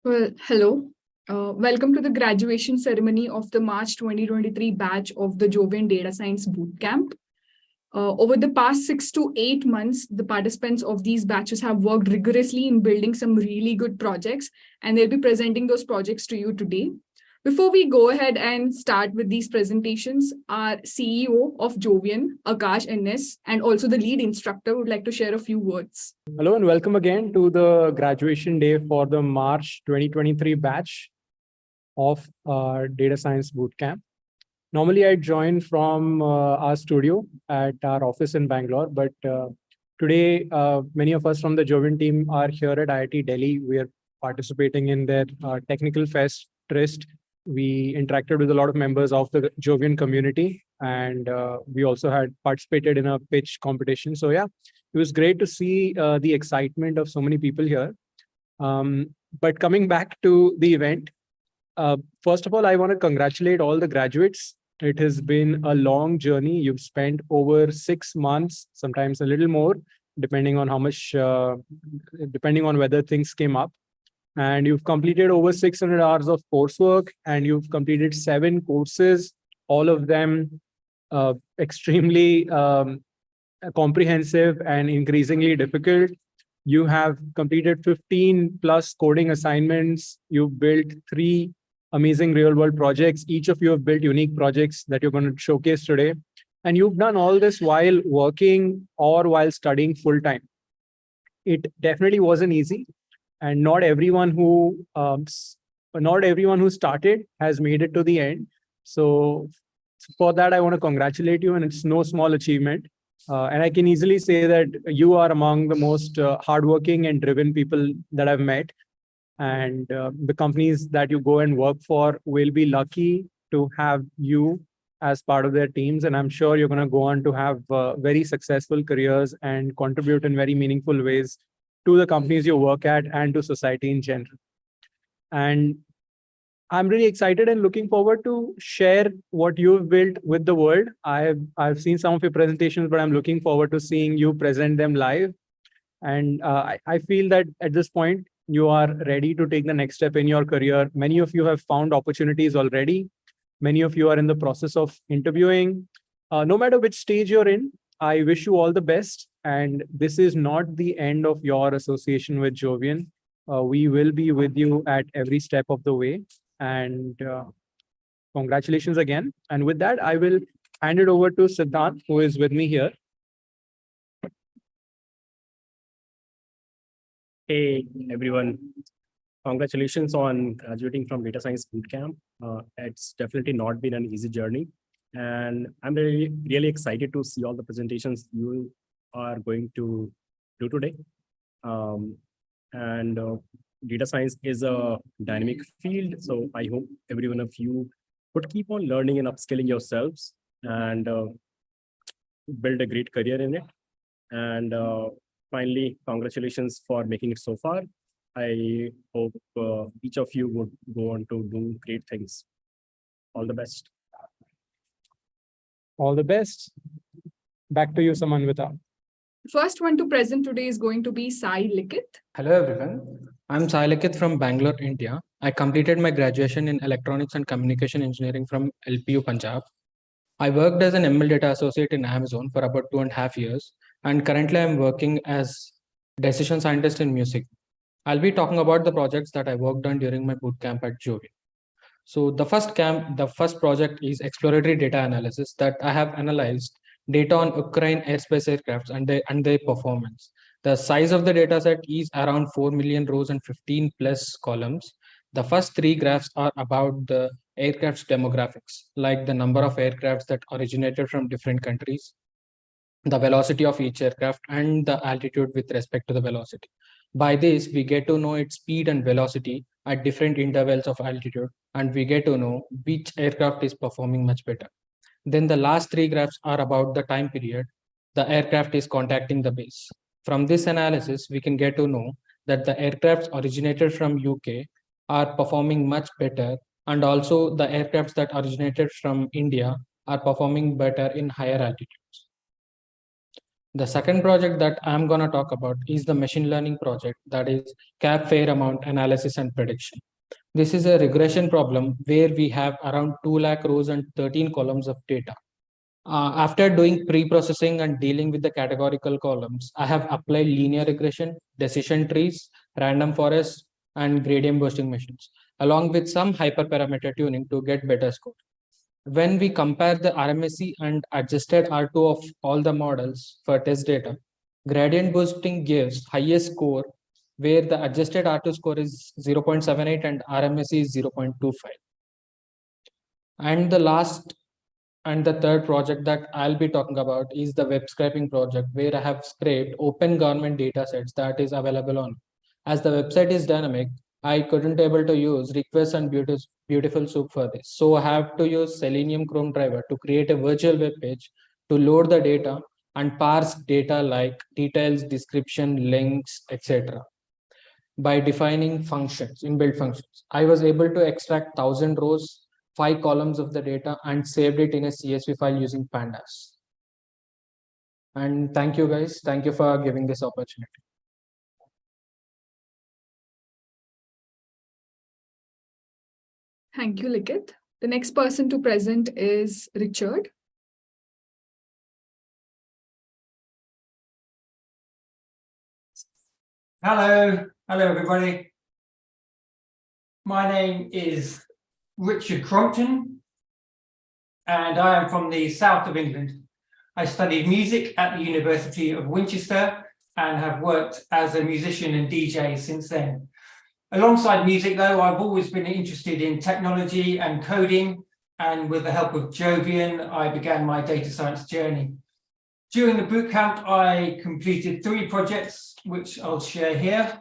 Well, hello. Welcome to the graduation ceremony of the March 2023 batch of the Jovian Data Science Bootcamp. Over the past 6 to 8 months, the participants of these batches have worked rigorously in building some really good projects, and they'll be presenting those projects to you today. Before we go ahead and start with these presentations, our CEO of Jovian, Aakash N S, and also the lead instructor would like to share a few words. Hello and welcome again to the graduation day for the March 2023 batch of Data Science Bootcamp. Normally, I join from our studio at our office in Bangalore, but today, many of us from the Jovian team are here at IIT Delhi. We are participating in their technical fest, Trist. We interacted with a lot of members of the Jovian community, and we also had participated in a pitch competition. So yeah, it was great to see the excitement of so many people here. But coming back to the event, first of all, I want to congratulate all the graduates. It has been a long journey. You've spent over 6 months, sometimes a little more, depending on how much, depending on whether things came up. And you've completed over 600 hours of coursework, and you've completed 7 courses, all of them extremely comprehensive and increasingly difficult. You have completed 15 plus coding assignments. You've built 3 amazing real world projects. Each of you have built unique projects that you're going to showcase today. And you've done all this while working or while studying full time. It definitely wasn't easy. And not everyone who started has made it to the end. So for that, I want to congratulate you, and it's no small achievement. And I can easily say that you are among the most hardworking and driven people that I've met. And the companies that you go and work for will be lucky to have you as part of their teams. And I'm sure you're going to go on to have very successful careers and contribute in very meaningful ways to the companies you work at and to society in general. And I'm really excited and looking forward to share what you've built with the world. I've seen some of your presentations, but I'm looking forward to seeing you present them live. And I feel that at this point, you are ready to take the next step in your career. Many of you have found opportunities already. Many of you are in the process of interviewing. No matter which stage you're in, I wish you all the best. And this is not the end of your association with Jovian. We will be with you at every step of the way. And congratulations again. And with that, I will hand it over to Siddhant, who is with me here. Hey, everyone. Congratulations on graduating from Data Science Bootcamp. It's definitely not been an easy journey. And I'm really excited to see all the presentations you are going to do today. Data science is a dynamic field. So I hope every one of you would keep on learning and upskilling yourselves and build a great career in it. And finally, congratulations for making it so far. I hope each of you would go on to do great things. All the best. All the best. Back to you, Samanvitha. First one to present today is going to be Sai Likith. Hello everyone, I'm Sai Likith from Bangalore, India. I completed my graduation in Electronics and Communication Engineering from LPU Punjab. I worked as an ML data associate in Amazon for about 2.5 years, and currently I'm working as decision scientist in music. I'll be talking about the projects that I worked on during my bootcamp at Jovian. So the first project is exploratory data analysis that I have analyzed data on Ukraine airspace aircrafts and their performance. The size of the data set is around 4 million rows and 15 plus columns. The first 3 graphs are about the aircraft's demographics, like the number of aircrafts that originated from different countries, the velocity of each aircraft, and the altitude with respect to the velocity. By this, we get to know its speed and velocity at different intervals of altitude, and we get to know which aircraft is performing much better. Then the last 3 graphs are about the time period the aircraft is contacting the base. From this analysis, we can get to know that the aircrafts originated from UK are performing much better, and also the aircrafts that originated from India are performing better in higher altitudes. The second project that I'm going to talk about is the machine learning project, that is cap fair amount analysis and prediction. This is a regression problem where we have around 2 lakh rows and 13 columns of data. After doing pre-processing and dealing with the categorical columns, I have applied linear regression, decision trees, random forests, and gradient boosting machines, along with some hyperparameter tuning to get better score. When we compare the RMSE and adjusted R2 of all the models for test data, gradient boosting gives highest score where the adjusted R2 score is 0.78 and RMSE is 0.25. And the last and the third project that I'll be talking about is the web scraping project, where I have scraped open government data sets that is available on. As the website is dynamic, I couldn't able to use request and beautiful soup for this. So I have to use Selenium Chrome driver to create a virtual web page to load the data and parse data like details, description, links, etc. By defining functions, inbuilt functions. I was able to extract 1,000 rows, 5 columns of the data and saved it in a CSV file using pandas. And thank you guys. Thank you for giving this opportunity. Thank you, Likith. The next person to present is Richard. Hello everybody. My name is Richard Crompton, and I am from the south of England. I studied music at the University of Winchester and have worked as a musician and DJ since then. Alongside music, though, I've always been interested in technology and coding, and with the help of Jovian, I began my data science journey. During the bootcamp, I completed 3 projects, which I'll share here.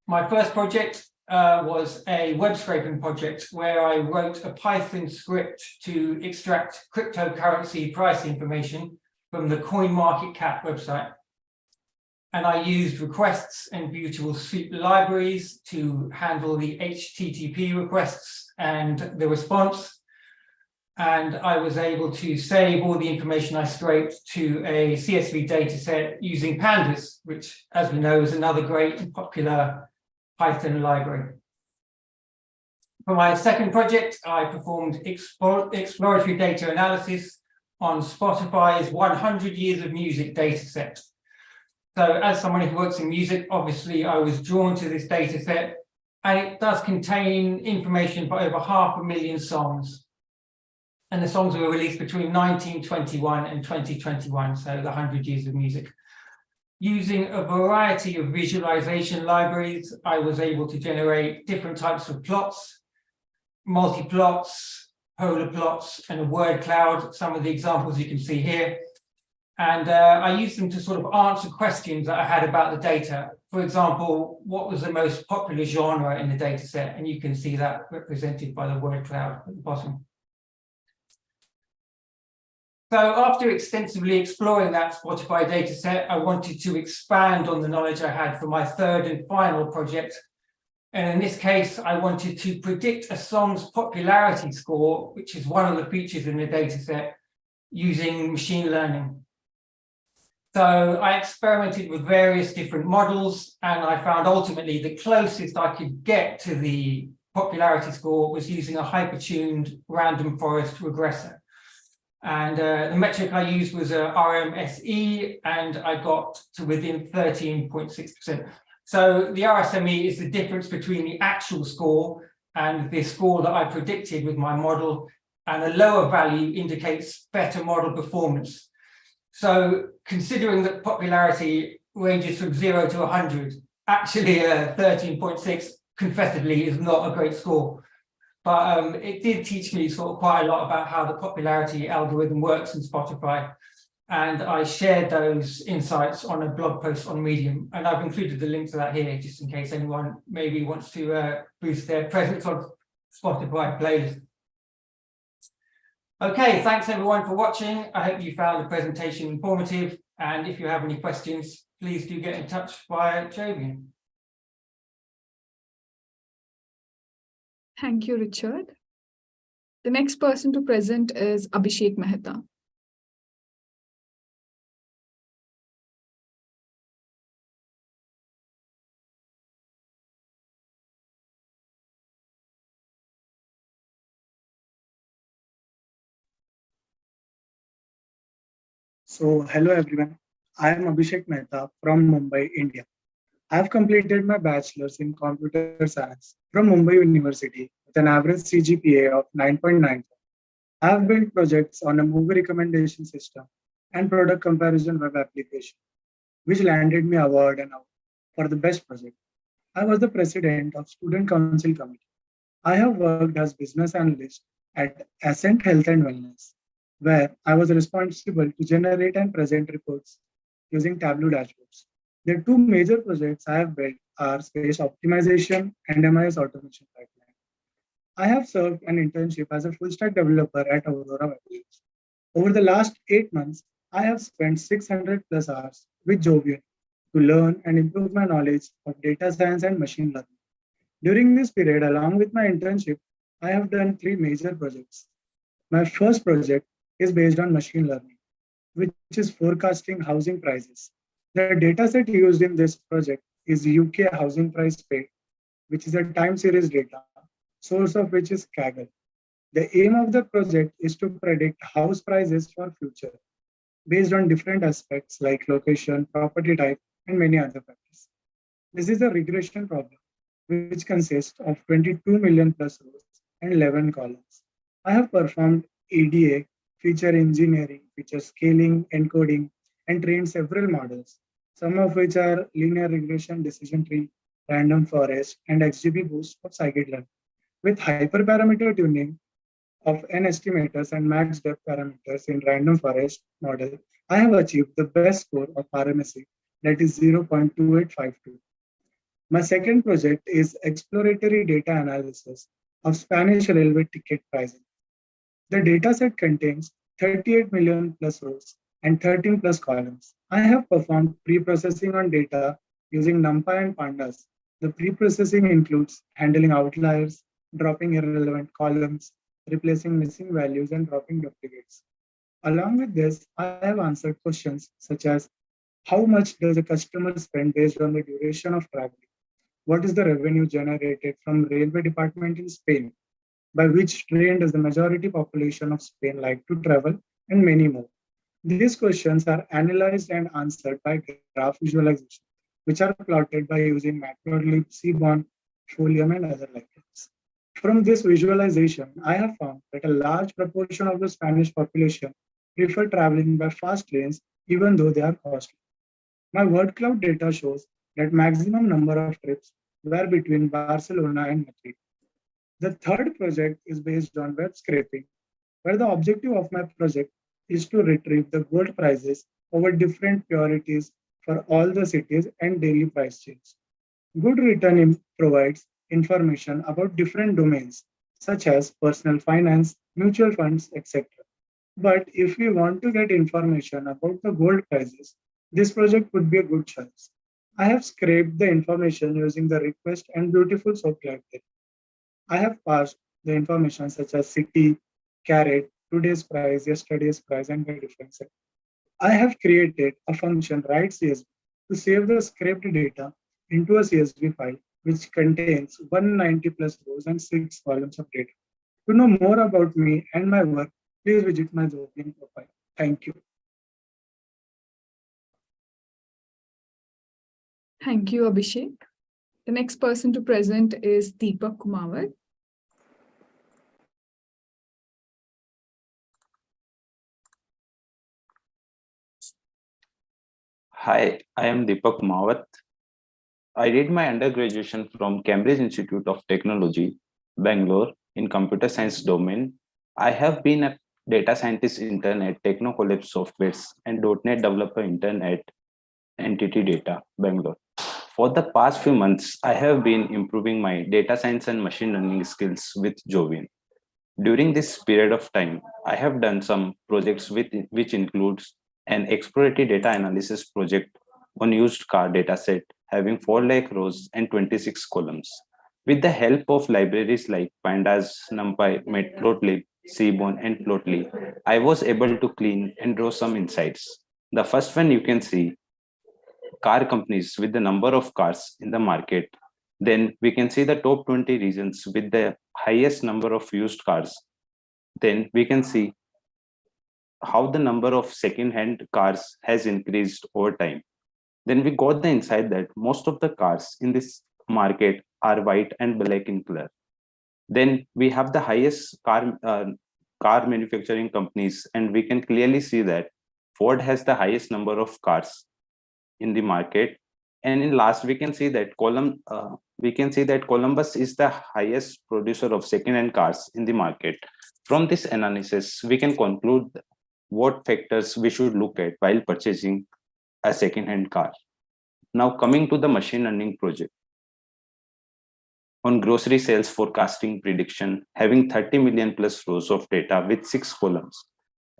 My first project was a web scraping project where I wrote a Python script to extract cryptocurrency price information from the CoinMarketCap website. And I used requests and beautiful soup libraries to handle the HTTP requests and the response. And I was able to save all the information I scraped to a CSV dataset using pandas, which, as we know, is another great and popular Python library. For my second project, I performed exploratory data analysis on Spotify's 100 Years of Music dataset. So as someone who works in music, obviously I was drawn to this data set, and it does contain information for over 500,000 songs. And the songs were released between 1921 and 2021, so the 100 years of music. Using a variety of visualization libraries, I was able to generate different types of plots, multi-plots, polar plots, and a word cloud, some of the examples you can see here. And I used them to sort of answer questions that I had about the data. For example, what was the most popular genre in the data set? And you can see that represented by the word cloud at the bottom. So after extensively exploring that Spotify data set, I wanted to expand on the knowledge I had for my third and final project. And in this case, I wanted to predict a song's popularity score, which is one of the features in the data set, using machine learning. So I experimented with various different models, and I found ultimately the closest I could get to the popularity score was using a hypertuned random forest regressor. And the metric I used was RMSE, and I got to within 13.6%. So the RSME is the difference between the actual score and the score that I predicted with my model, and a lower value indicates better model performance. So considering that popularity ranges from 0 to 100, actually 13.6 confessedly is not a great score. But it did teach me sort of quite a lot about how the popularity algorithm works in Spotify. And I shared those insights on a blog post on Medium. And I've included the link to that here, just in case anyone maybe wants to boost their presence on Spotify playlist. Okay, thanks everyone for watching. I hope you found the presentation informative. And if you have any questions, please do get in touch via Jovian. Thank you, Richard. The next person to present is Abhishek Mehta. Hello everyone. I am Abhishek Mehta from Mumbai, India. I have completed my bachelor's in computer science from Mumbai University with an average CGPA of 9.9. I have built projects on a movie recommendation system and product comparison web application, which landed me award and award for the best project. I was the president of Student Council Committee. I have worked as business analyst at Ascent Health and Wellness, where I was responsible to generate and present reports using Tableau dashboards. The two major projects I have built are space optimization and MIS automation pipeline. I have served an internship as a full stack developer at Aurora Webs. Over the last 8 months, I have spent 600 plus hours with Jovian to learn and improve my knowledge of data science and machine learning. During this period, along with my internship, I have done three major projects. My first project is based on machine learning, which is forecasting housing prices. The dataset used in this project is UK housing price paid, which is a time series data, source of which is Kaggle. The aim of the project is to predict house prices for future based on different aspects like location, property type, and many other factors. This is a regression problem, which consists of 22 million plus rows and 11 columns. I have performed ADA, feature engineering, feature scaling, encoding, and trained several models, some of which are linear regression, decision tree, random forest, and XGB boost of scikit-learn. With hyperparameter tuning of n estimators and max depth parameters in random forest model, I have achieved the best score of RMSE, that is 0.2852. My second project is exploratory data analysis of Spanish railway ticket pricing. The dataset contains 38 million plus rows and 13 plus columns. I have performed pre-processing on data using NumPy and Pandas. The pre-processing includes handling outliers, dropping irrelevant columns, replacing missing values, and dropping duplicates. Along with this, I have answered questions such as how much does a customer spend based on the duration of travel? What is the revenue generated from railway department in Spain? By which train does the majority population of Spain like to travel? And many more. These questions are analyzed and answered by graph visualization, which are plotted by using Matplotlib, Seaborn, Folium, and other libraries. From this visualization, I have found that a large proportion of the Spanish population prefer traveling by fast trains even though they are costly. My word cloud data shows that maximum number of trips were between Barcelona and Madrid. The third project is based on web scraping, where the objective of my project is to retrieve the gold prices over different purities for all the cities and daily price change. Good return provides information about different domains, such as personal finance, mutual funds, etc. But if we want to get information about the gold prices, this project would be a good choice. I have scraped the information using the request and beautiful soap library. I have passed the information such as city, carat, today's price, yesterday's price, and the difference. I have created a function write CSV to save the scraped data into a CSV file which contains 190 plus rows and 6 columns of data. To know more about me and my work, please visit my Zopian profile. Thank you. Thank you, Abhishek. The next person to present is Deepak Kumawat. Hi, I am Deepak Kumawat. I did my undergraduation from Cambridge Institute of Technology, Bangalore, in computer science domain. I have been a data scientist intern at TechnoCollab Softwares and .NET developer intern at Entity Data, Bangalore. For the past few months, I have been improving my data science and machine learning skills with Jovian. During this period of time, I have done some projects which includes an exploratory data analysis project on used car dataset having 4 lakh rows and 26 columns. With the help of libraries like Pandas, NumPy, Matplotlib, Seaborn, and Plotly, I was able to clean and draw some insights. The first one you can see car companies with the number of cars in the market. Then we can see the top 20 regions with the highest number of used cars. Then we can see how the number of second-hand cars has increased over time. Then we got the insight that most of the cars in this market are white and black in color. Then we have the highest car manufacturing companies, and we can clearly see that Ford has the highest number of cars in the market. And in last, we can see that Columbus is the highest producer of second-hand cars in the market. From this analysis, we can conclude what factors we should look at while purchasing a second-hand car. Now coming to the machine learning project. On grocery sales forecasting prediction, having 30 million plus rows of data with 6 columns.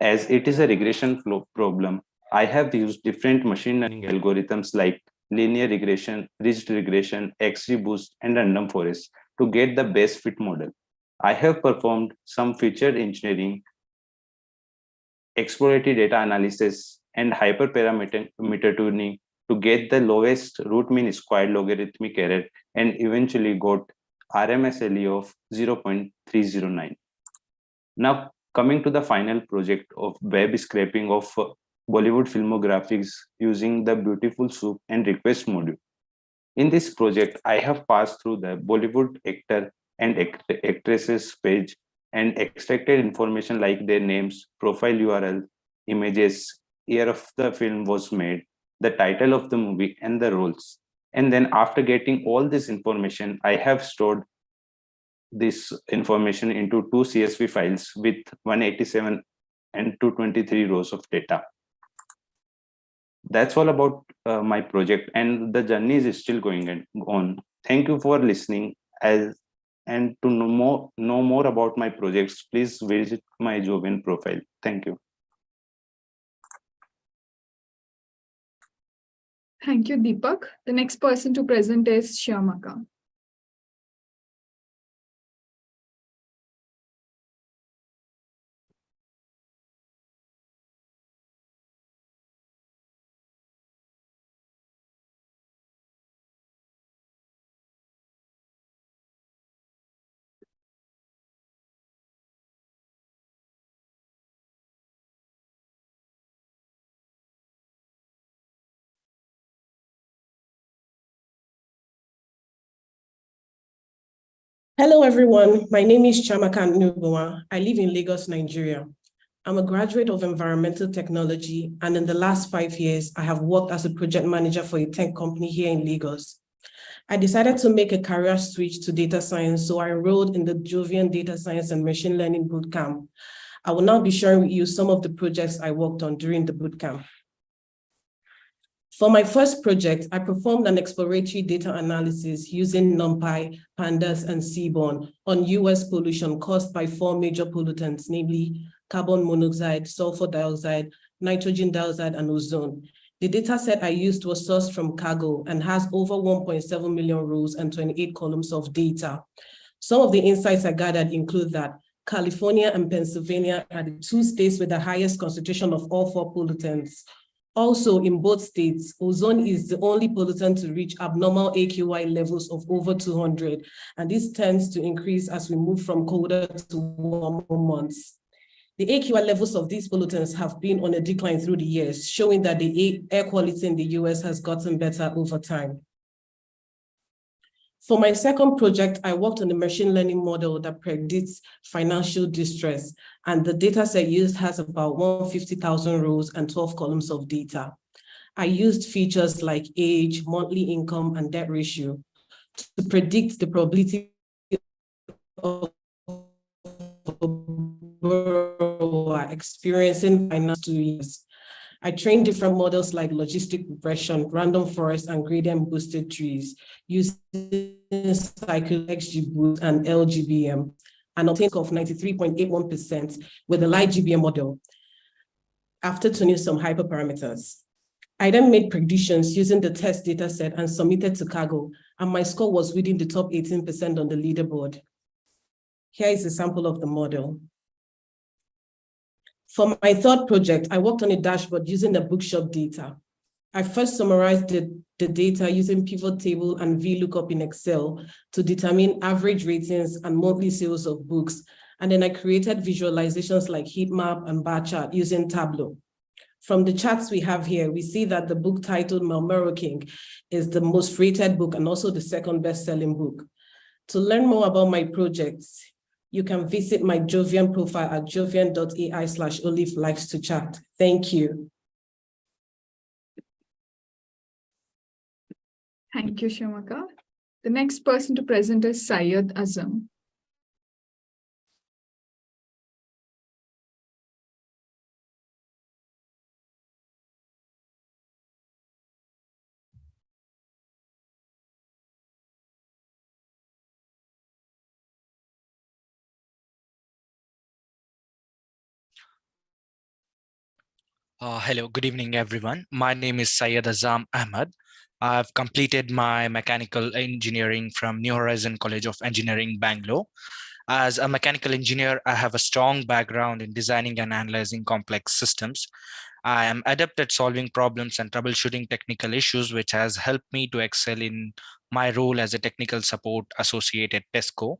As it is a regression flow problem, I have used different machine learning algorithms like linear regression, ridged regression, XGBoost, and random forest to get the best fit model. I have performed some feature engineering, exploratory data analysis, and hyperparameter tuning to get the lowest root mean squared logarithmic error, and eventually got RMSLE of 0.309. Now coming to the final project of web scraping of Bollywood filmographics using the Beautiful Soup and Request module. In this project, I have passed through the Bollywood actor and actresses page and extracted information like their names, profile URL, images, year of the film was made, the title of the movie, and the roles. And then after getting all this information, I have stored this information into 2 CSV files with 187 and 223 rows of data. That's all about my project, and the journey is still going on. Thank you for listening. And to know more about my projects, please visit my Jovian profile. Thank you. Thank you, Deepak. The next person to present is Chiamaka. Hello, everyone. My name is Chiamaka Anuebunwa. I live in Lagos, Nigeria. I'm a graduate of environmental technology, and in the last 5 years, I have worked as a project manager for a tech company here in Lagos. I decided to make a career switch to data science, so I enrolled in the Jovian Data Science and Machine Learning Bootcamp. I will now be sharing with you some of the projects I worked on during the bootcamp. For my first project, I performed an exploratory data analysis using NumPy, Pandas, and Seaborn on US pollution caused by 4 major pollutants, namely carbon monoxide, sulfur dioxide, nitrogen dioxide, and ozone. The data set I used was sourced from Kaggle and has over 1.7 million rows and 28 columns of data. Some of the insights I gathered include that California and Pennsylvania are the 2 states with the highest concentration of all 4 pollutants. Also, in both states, ozone is the only pollutant to reach abnormal AQI levels of over 200, and this tends to increase as we move from colder to warmer months. The AQI levels of these pollutants have been on a decline through the years, showing that the air quality in the US has gotten better over time. For my second project, I worked on a machine learning model that predicts financial distress, and the data set used has about 150,000 rows and 12 columns of data. I used features like age, monthly income, and debt ratio to predict the probability of a borrower experiencing financial years. I trained different models like logistic regression, random forest, and gradient boosted trees using cycle XGBoost and LGBM, and obtained of 93.81% with the light GBM model after tuning some hyperparameters. I then made predictions using the test data set and submitted to Kaggle, and my score was within the top 18% on the leaderboard. Here is a sample of the model. For my third project, I worked on a dashboard using the bookshop data. I first summarized the data using pivot table and VLOOKUP in Excel to determine average ratings and monthly sales of books, And then I created visualizations like heat map and bar chart using Tableau. From the charts we have here, we see that the book titled Marlborough King is the most rated book and also the second best-selling book. To learn more about my projects, you can visit my Jovian profile at jovian.ai/Olive likes to chat. Thank you. Thank you, Chiamaka. The next person to present is Syed Azzaam. Hello, good evening, everyone. My name is Syed Azzaam Ahmed. I've completed my mechanical engineering from New Horizon College of Engineering, Bangalore. As a mechanical engineer, I have a strong background in designing and analyzing complex systems. I am adept at solving problems and troubleshooting technical issues, which has helped me to excel in my role as a technical support associate at Tesco.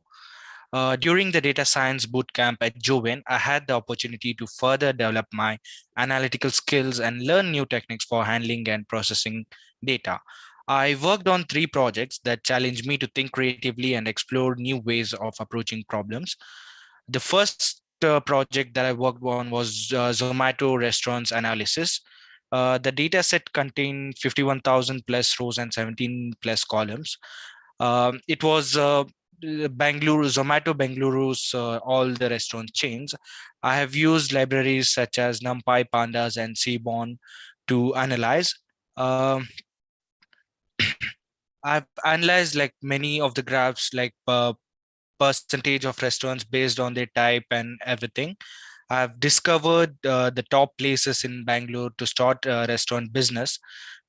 During the data science bootcamp at Joven, I had the opportunity to further develop my analytical skills and learn new techniques for handling and processing data. I worked on 3 projects that challenged me to think creatively and explore new ways of approaching problems. The first project that I worked on was Zomato restaurants analysis. The data set contained 51,000 plus rows and 17 plus columns. It was Bangalore, Zomato Bengaluru's all the restaurant chains. I have used libraries such as NumPy, Pandas, and Seaborn to analyze. I've analyzed like many of the graphs, like percentage of restaurants based on their type and everything. I've discovered the top places in Bangalore to start a restaurant business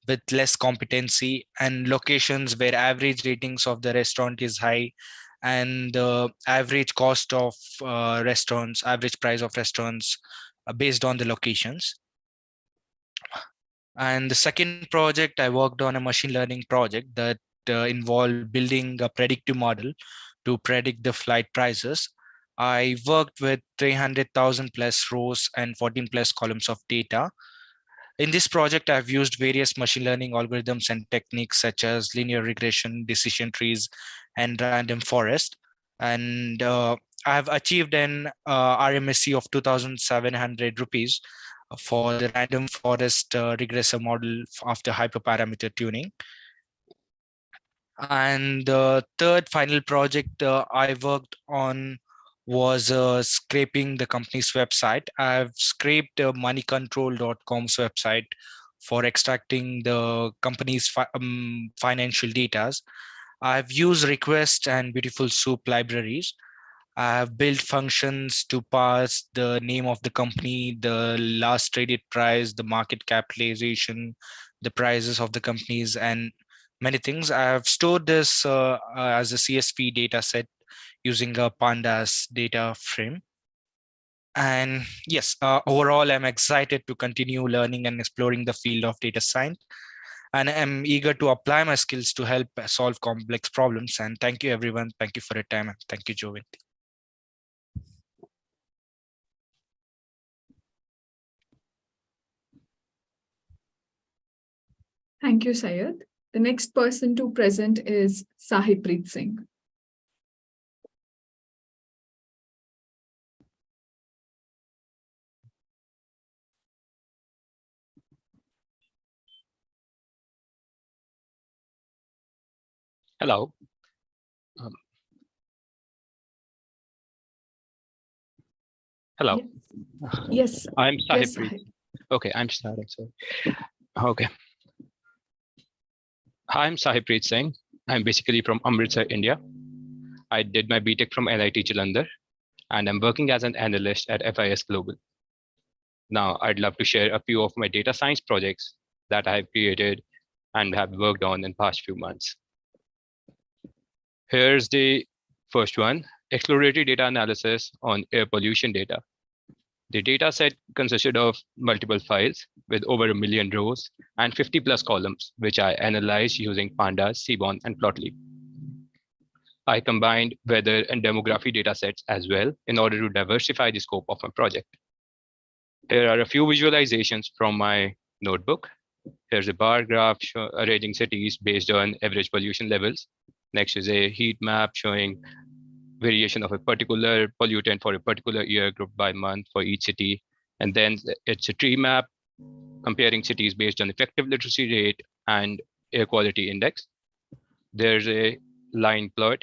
with less competency, and locations where average ratings of the restaurant is high, and the average cost of restaurants, average price of restaurants based on the locations. And the second project, I worked on a machine learning project that involved building a predictive model to predict the flight prices. I worked with 300,000 plus rows and 14 plus columns of data. In this project, I've used various machine learning algorithms and techniques such as linear regression, decision trees, and random forest. And I've achieved an RMSE of 2,700 rupees for the random forest regressor model after hyperparameter tuning. And the third final project I worked on was scraping the company's website. I've scraped moneycontrol.com's website for extracting the company's financial data. I've used request and beautiful soup libraries. I've built functions to parse the name of the company, the last traded price, the market capitalization, the prices of the companies, and many things. I've stored this as a CSV data set using a pandas data frame. And yes, overall, I'm excited to continue learning and exploring the field of data science. And I'm eager to apply my skills to help solve complex problems. And thank you, everyone. Thank you for your time. And thank you, Joven. Thank you, Syed. The next person to present is Sahibpreet Singh. Hello. Hello. Yes. I'm Yes, Sahibpreet. Sahib. Okay, I'm starting. So, okay. Hi, I'm Sahibpreet Singh. I'm basically from Amritsar, India. I did my BTech from NIT Jalandhar, and I'm working as an analyst at FIS Global. Now, I'd love to share a few of my data science projects that I have created and have worked on in past few months. Here's the first one, exploratory data analysis on air pollution data. The data set consisted of multiple files with over 1 million rows and 50 plus columns, which I analyzed using Pandas, Seaborn, and Plotly. I combined weather and demography data sets as well in order to diversify the scope of my project. Here are a few visualizations from my notebook. Here's a bar graph arranging cities based on average pollution levels. Next is a heat map showing variation of a particular pollutant for a particular year grouped by month for each city. And then it's a tree map comparing cities based on effective literacy rate and air quality index. There's a line plot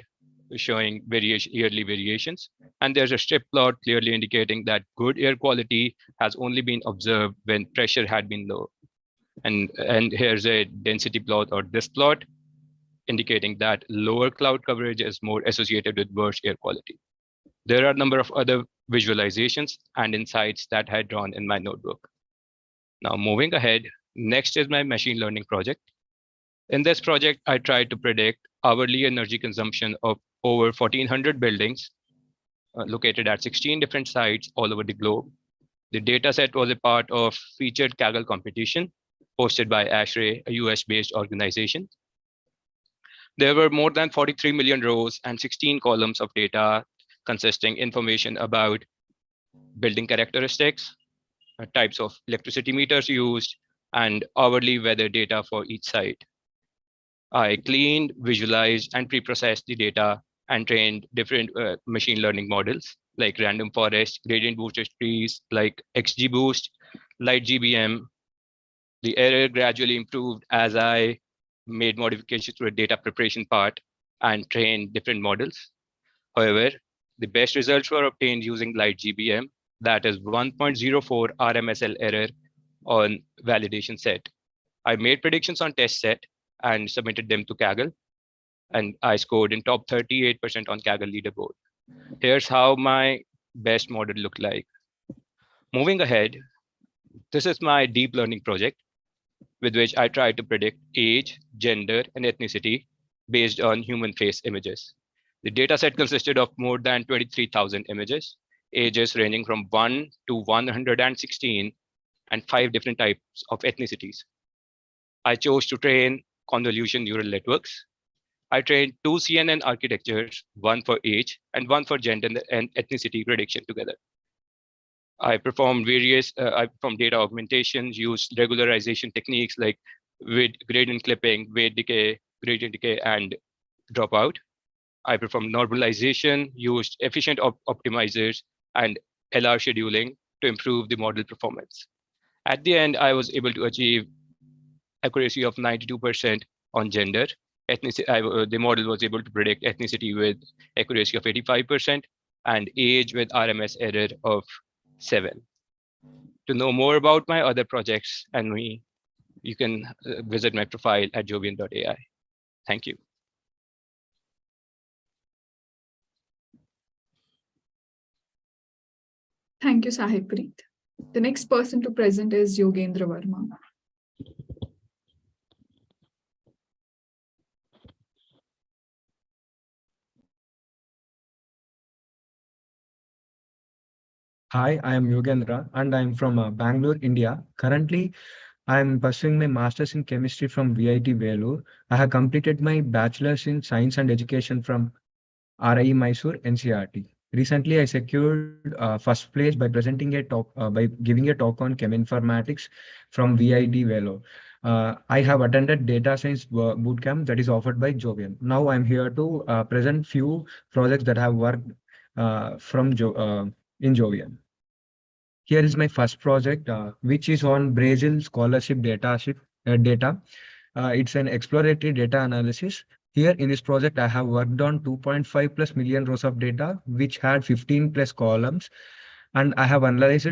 showing yearly variations. And there's a strip plot clearly indicating that good air quality has only been observed when pressure had been low. And here's a density plot or this plot indicating that lower cloud coverage is more associated with worse air quality. There are a number of other visualizations and insights that I had drawn in my notebook. Now moving ahead, next is my machine learning project. In this project, I tried to predict hourly energy consumption of over 1,400 buildings located at 16 different sites all over the globe. The data set was a part of featured Kaggle competition hosted by ASHRAE, a US-based organization. There were more than 43 million rows and 16 columns of data consisting information about building characteristics, types of electricity meters used, and hourly weather data for each site. I cleaned, visualized, and pre-processed the data and trained different machine learning models like random forest, gradient boosted trees like XGBoost, LightGBM. The error gradually improved as I made modifications to the data preparation part and trained different models. However, the best results were obtained using LightGBM, that is 1.04 RMSL error on validation set. I made predictions on test set and submitted them to Kaggle, and I scored in top 38% on Kaggle leaderboard. Here's how my best model looked like. Moving ahead, this is my deep learning project with which I tried to predict age, gender, and ethnicity based on human face images. The dataset consisted of more than 23,000 images, ages ranging from 1 to 116, and 5 different types of ethnicities. I chose to train convolution neural networks. I trained 2 CNN architectures, one for age and one for gender and ethnicity prediction together. I performed data augmentation, used regularization techniques like gradient clipping, weight decay, gradient decay, and dropout. I performed normalization, used efficient optimizers, and LR scheduling to improve the model performance. At the end, I was able to achieve accuracy of 92% on gender. The model was able to predict ethnicity with accuracy of 85% and age with RMS error of 7. To know more about my other projects and me, you can visit my profile at jovian.ai. Thank you. Thank you, Sahibpreet. The next person to present is Yogendra Varma. Hi, I am Yogendra and I am from Bangalore, India. Currently, I am pursuing my master's in chemistry from VIT Vellore. I have completed my bachelor's in science and education from RIE Mysore, NCRT. Recently, I secured first place by presenting a talk, by giving a talk on cheminformatics from VIT Vellore. I have attended data science bootcamp that is offered by Jovian. Now I'm here to present few projects that I have worked in Jovian. Here is my first project, which is on Brazil scholarship data. It's an exploratory data analysis. Here in this project, I have worked on 2.5 plus million rows of data, which had 15 plus columns. And I have analyzed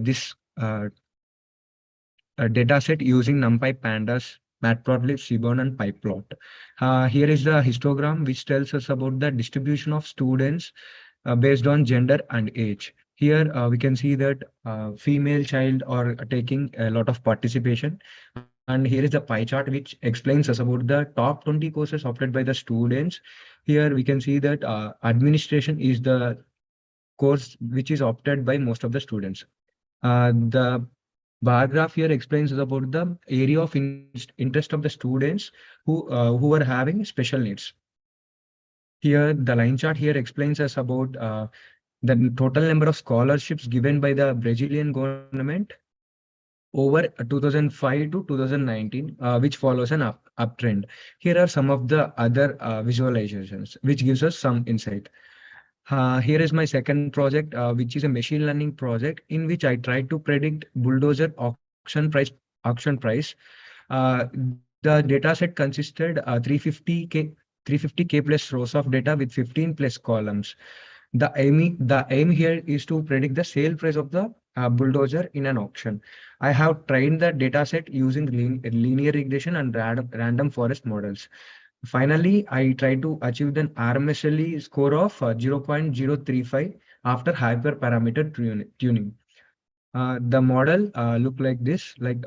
this data set using NumPy, Pandas, Matplotlib, Seaborn, and PyPlot. Here is the histogram, which tells us about the distribution of students based on gender and age. Here we can see that female child are taking a lot of participation. And here is the pie chart, which explains us about the top 20 courses opted by the students. Here we can see that administration is the course which is opted by most of the students. The bar graph here explains us about the area of interest of the students who are having special needs. Here, the line chart here explains us about the total number of scholarships given by the Brazilian government over 2005 to 2019, which follows an uptrend. Here are some of the other visualizations, which gives us some insight. Here is my second project, which is a machine learning project in which I tried to predict bulldozer auction price. The data set consisted 350k plus rows of data with 15 plus columns. The aim here is to predict the sale price of the bulldozer in an auction. I have trained the data set using linear regression and random forest models. Finally, I try to achieve an RMSLE score of 0.035 after hyperparameter tuning. The model look like this, like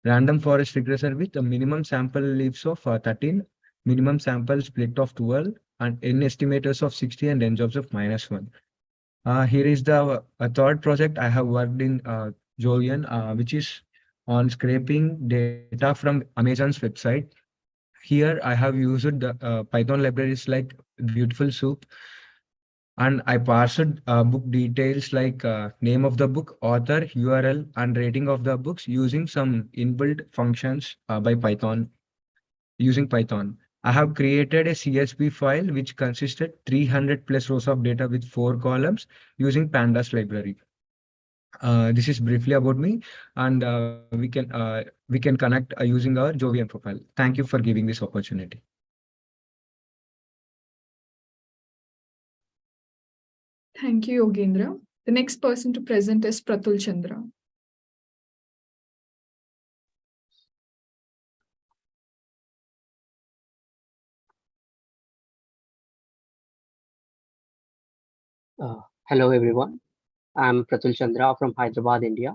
random forest regressor with a minimum sample leaves of 13, minimum sample split of 12, and n estimators of 60 and n jobs of -1. Here is the third project I have worked in Jovian, which is on scraping data from Amazon's website. Here I have used the Python libraries like Beautiful Soup, and I parsed book details like name of the book, author, URL, and rating of the books using some inbuilt functions by Python. Using Python, I have created a CSV file which consisted 300 plus rows of data with 4 columns using Pandas library. This is briefly about me, and we can connect using our Jovian profile. Thank you for giving this opportunity. Thank you, Yogendra. The next person to present is Pratul Chandra. Hello everyone, I'm Pratul Chandra from Hyderabad, India.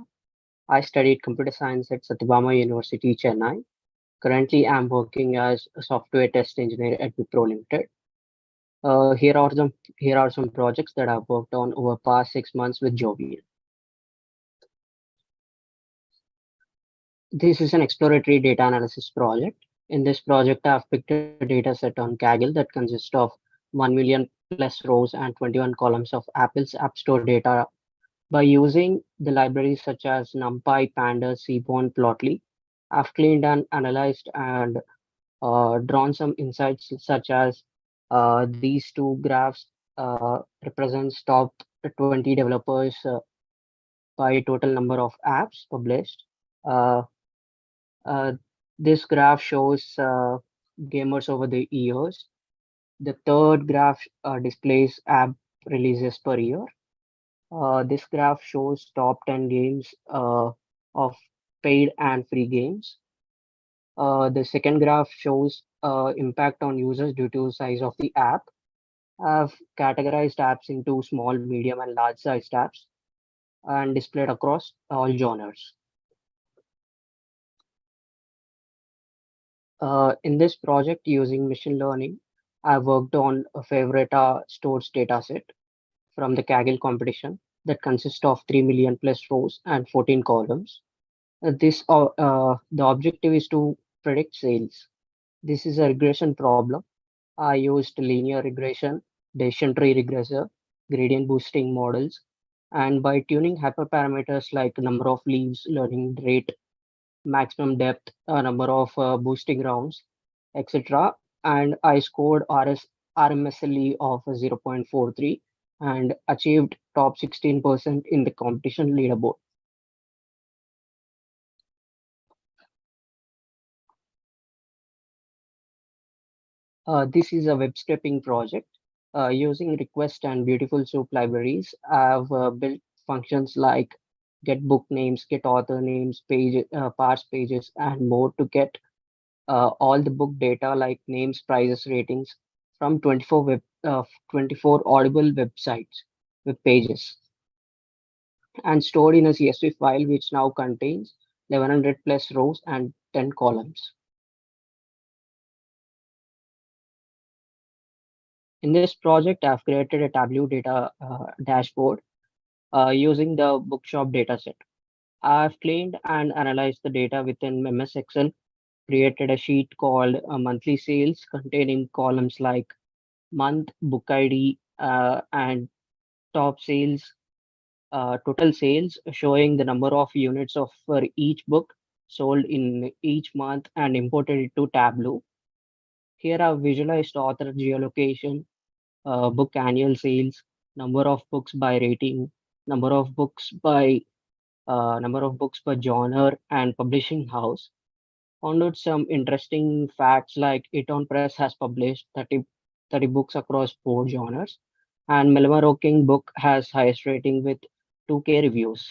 I studied computer science at Satyabama University, Chennai. Currently, I'm working as a software test engineer at Wipro Limited. Here are some projects that I've worked on over past 6 months with Jovian. This is an exploratory data analysis project. In this project, I've picked a data set on Kaggle that consists of 1 million plus rows and 21 columns of Apple's App Store data. By using the libraries such as NumPy, Pandas, Seaborn, Plotly, I've cleaned and analyzed and drawn some insights such as these two graphs represents top 20 developers by total number of apps published. Uh, uh, this graph shows gamers over the years. The third graph displays app releases per year. This graph shows top 10 games of paid and free games. The second graph shows impact on users due to size of the app. I've categorized apps into small, medium, and large sized apps and displayed across all genres. In this project using machine learning, I worked on a favorite stores dataset from the Kaggle competition that consists of 3 million plus rows and 14 columns. The objective is to predict sales. This is a regression problem. I used linear regression, decision tree regressor, gradient boosting models, and by tuning hyperparameters like number of leaves, learning rate, maximum depth, number of boosting rounds, etc. And I scored RMSLE of 0.43 and achieved top 16% in the competition leaderboard. This is a web scraping project. Using request and Beautiful Soup libraries, I've built functions like get book names, get author names, parse pages, and more to get all the book data like names, prices, ratings from 24 Audible websites, web pages, and stored in a CSV file which now contains 1100 plus rows and 10 columns. In this project, I've created a Tableau data dashboard using the bookshop dataset. I've cleaned and analyzed the data within MS Excel, created a sheet called monthly sales containing columns like month, book ID, and top sales, total sales, showing the number of units of for each book sold in each month and imported it to Tableau. Here I've visualized author geolocation, book annual sales, number of books by rating, number of books by number of books per genre and publishing house. Found out some interesting facts like Eton Press has published 30 books across 4 genres, and Melvin King book has highest rating with 2K reviews.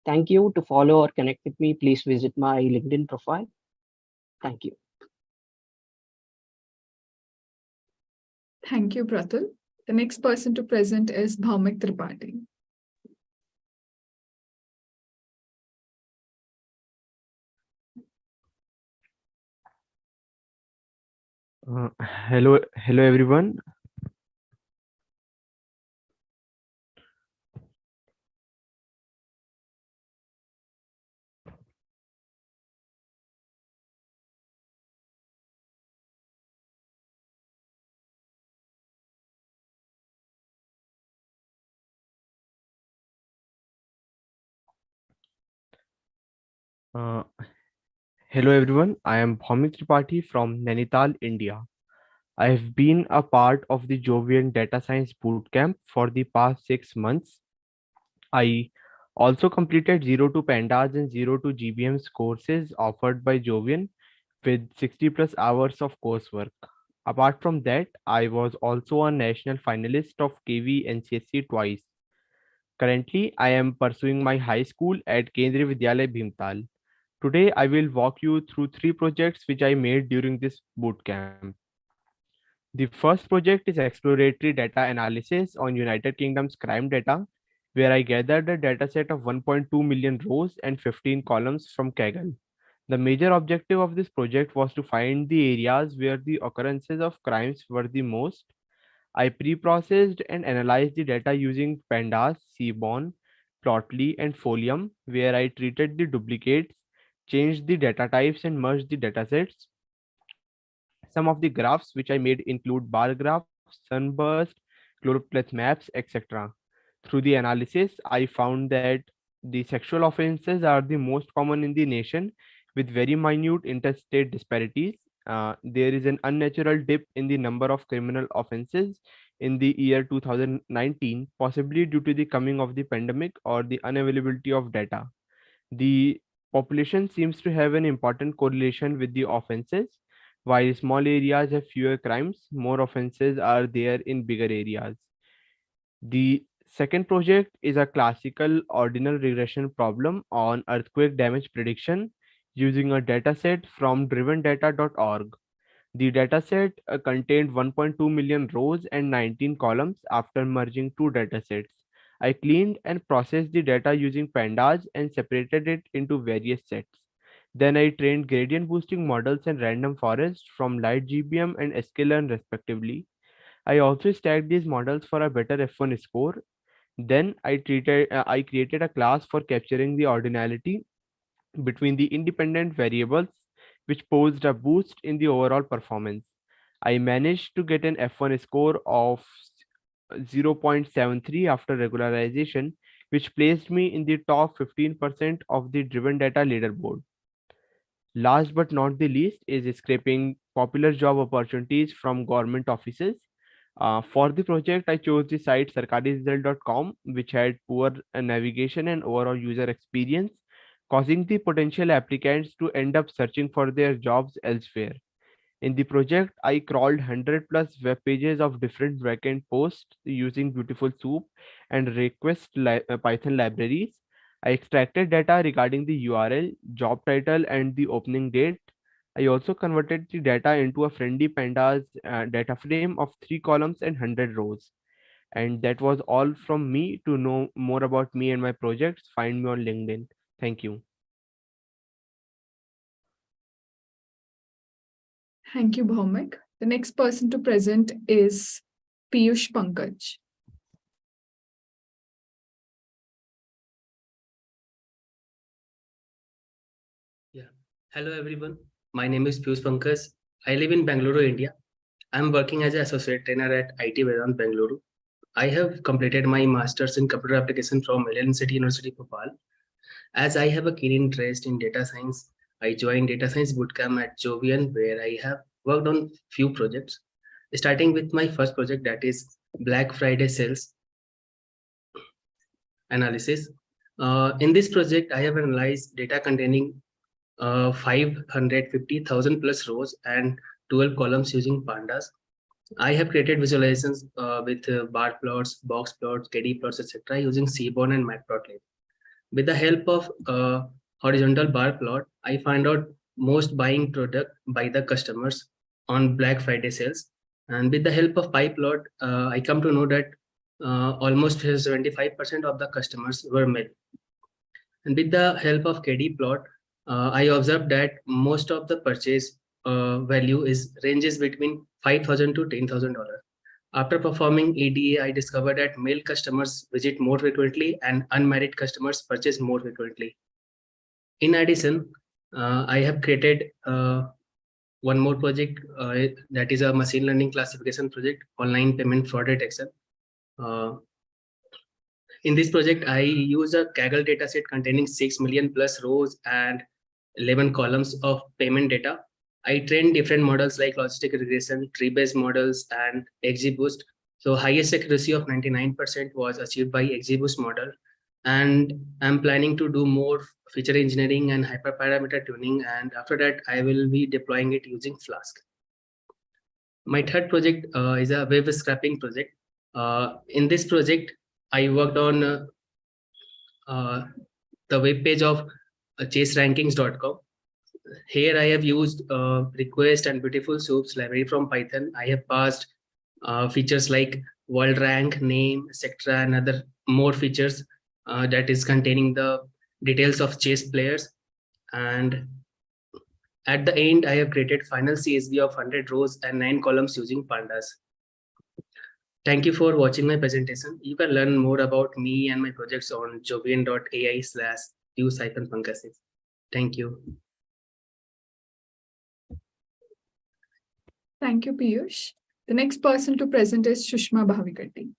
Thank you. To follow or connect with me, please visit my LinkedIn profile. Thank you. Thank you, Pratul. The next person to present is Bhaumik Tripathi. Hello everyone. Uh, Hello everyone. I am Bhaumik Tripathi from Nainital, India. I have been a part of the Jovian Data Science Bootcamp for the past 6 months. I also completed 0 to Pandas and 0 to GBM's courses offered by Jovian with 60 plus hours of coursework. Apart from that, I was also a national finalist of KV NCSC twice. Currently, I am pursuing my high school at Kendriya Vidyalaya Bhimtal. Today, I will walk you through 3 projects which I made during this bootcamp. The first project is exploratory data analysis on United Kingdom's crime data, where I gathered a dataset of 1.2 million rows and 15 columns from Kaggle. The major objective of this project was to find the areas where the occurrences of crimes were the most. I pre-processed and analyzed the data using Pandas, Seaborn, Plotly, and Folium, where I treated the duplicates, changed the data types, and merged the datasets. Some of the graphs which I made include bar graphs, sunburst, chloropleth maps, etc. Through the analysis, I found that the sexual offenses are the most common in the nation with very minute interstate disparities. There is an unnatural dip in the number of criminal offenses in the year 2019, possibly due to the coming of the pandemic or the unavailability of data. The population seems to have an important correlation with the offenses. While small areas have fewer crimes, more offenses are there in bigger areas. The second project is a classical ordinal regression problem on earthquake damage prediction using a dataset from drivendata.org. The dataset contained 1.2 million rows and 19 columns after merging 2 datasets. I cleaned and processed the data using pandas and separated it into various sets. Then I trained gradient boosting models and random forest from light GBM and sklearn respectively. I also stacked these models for a better F1 score. Then I created a class for capturing the ordinality between the independent variables, which posed a boost in the overall performance. I managed to get an F1 score of 0.73 after regularization, which placed me in the top 15% of the driven data leaderboard. Last but not the least is scraping popular job opportunities from government offices. For the project, I chose the site sarkariresult.com, which had poor navigation and overall user experience, causing the potential applicants to end up searching for their jobs elsewhere. In the project, I crawled 100 plus web pages of different backend posts using Beautiful Soup and Python libraries. I extracted data regarding the URL, job title, and the opening date. I also converted the data into a friendly pandas data frame of 3 columns and 100 rows. And that was all from me. To know more about me and my projects, find me on LinkedIn. Thank you. Thank you, Bhaumik. The next person to present is Piyush Pankaj. Yeah. Hello, everyone. My name is Piyush Pankaj. I live in Bangalore, India. I'm working as an associate trainer at IT Vedant, Bangalore. I have completed my master's in computer application from Alien City University, Bhopal. As I have a keen interest in data science, I joined data science bootcamp at Jovian, where I have worked on few projects, starting with my first project, that is Black Friday sales analysis. In this project, I have analyzed data containing 550,000 plus rows and 12 columns using pandas. I have created visualizations with bar plots, box plots, KD plots, etc. using Seaborn and Matplotlib. With the help of horizontal bar plot, I find out most buying product by the customers on Black Friday sales. And with the help of pie plot, I come to know that almost 75% of the customers were male. And with the help of KD plot, I observed that most of the purchase value ranges between $5,000 to $10,000. After performing EDA, I discovered that male customers visit more frequently and unmarried customers purchase more frequently. In addition, I have created one more project that is a machine learning classification project, online payment fraud detection. In this project, I use a Kaggle dataset containing 6 million plus rows and 11 columns of payment data. I trained different models like logistic regression, tree-based models, and XGBoost. So highest accuracy of 99% was achieved by XGBoost model. And I'm planning to do more feature engineering and hyperparameter tuning. And after that, I will be deploying it using Flask. My third project is a web scraping project. In this project, I worked on the web page of chaserankings.com. Here I have used request and beautiful soups library from Python. I have passed features like world rank, name, etc., and other more features that is containing the details of chess players. And at the end, I have created final CSV of 100 rows and 9 columns using pandas. Thank you for watching my presentation. You can learn more about me and my projects on jovian.ai/use-pankaj. Thank you. Thank you, Piyush. The next person to present is Sushma Bhavikatti.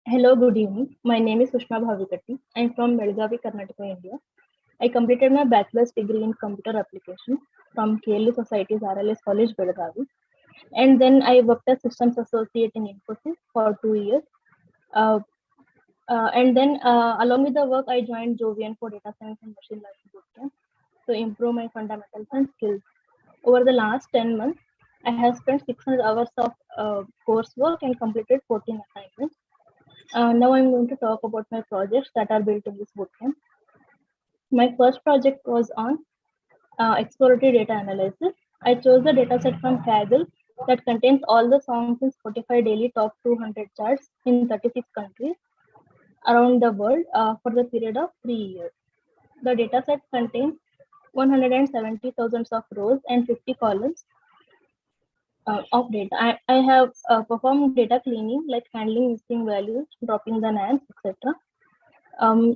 Hello, good evening. My name is Sushma Bhavikatti. I'm from Belgavi, Karnataka, India. I completed my bachelor's degree in computer application from KLU Society's RLS College, Belgavi. And then I worked as systems associate in Infosys for 2 years. And then along with the work, I joined Jovian for data science and machine learning bootcamp to improve my fundamentals and skills. Over the last 10 months, I have spent 600 hours of coursework and completed 14 assignments. Now I'm going to talk about my projects that are built in this bootcamp. My first project was on exploratory data analysis. I chose the dataset from Kaggle that contains all the songs in Spotify daily top 200 charts in 36 countries around the world for the period of 3 years. The dataset contains 170,000 of rows and 50 columns of data. I have performed data cleaning like handling missing values, dropping the nams, etc.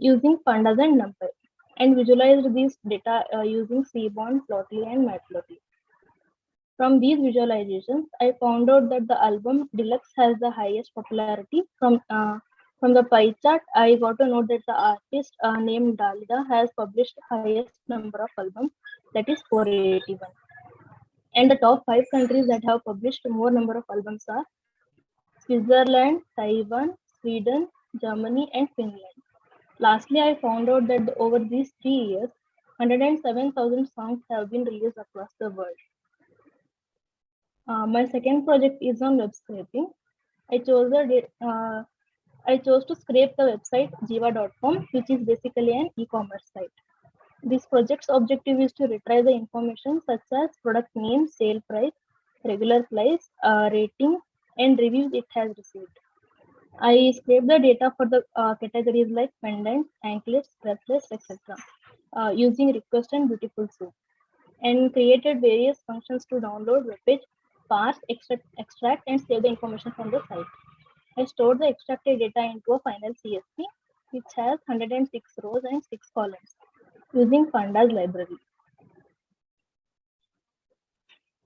Using pandas and numpy, and visualized these data using Seaborn, Plotly, and Matplotlib. From these visualizations, I found out that the album Deluxe has the highest popularity. From the pie chart, I got to know that the artist named Dalida has published the highest number of albums, that is 481. And the top 5 countries that have published more number of albums are Switzerland, Taiwan, Sweden, Germany, and Finland. Lastly, I found out that over these 3 years, 107,000 songs have been released across the world. My second project is on web scraping. I chose to scrape the website jiva.com, which is basically an e-commerce site. This project's objective is to retrieve the information such as product name, sale price, regular price, rating, and reviews it has received. I scrape the data for the categories like pendants, anklets, bracelets, etc. Using request and beautiful soup. and created various functions to download web page, parse, extract, and save the information from the site. I stored the extracted data into a final CSV, which has 106 rows and 6 columns, using Pandas library.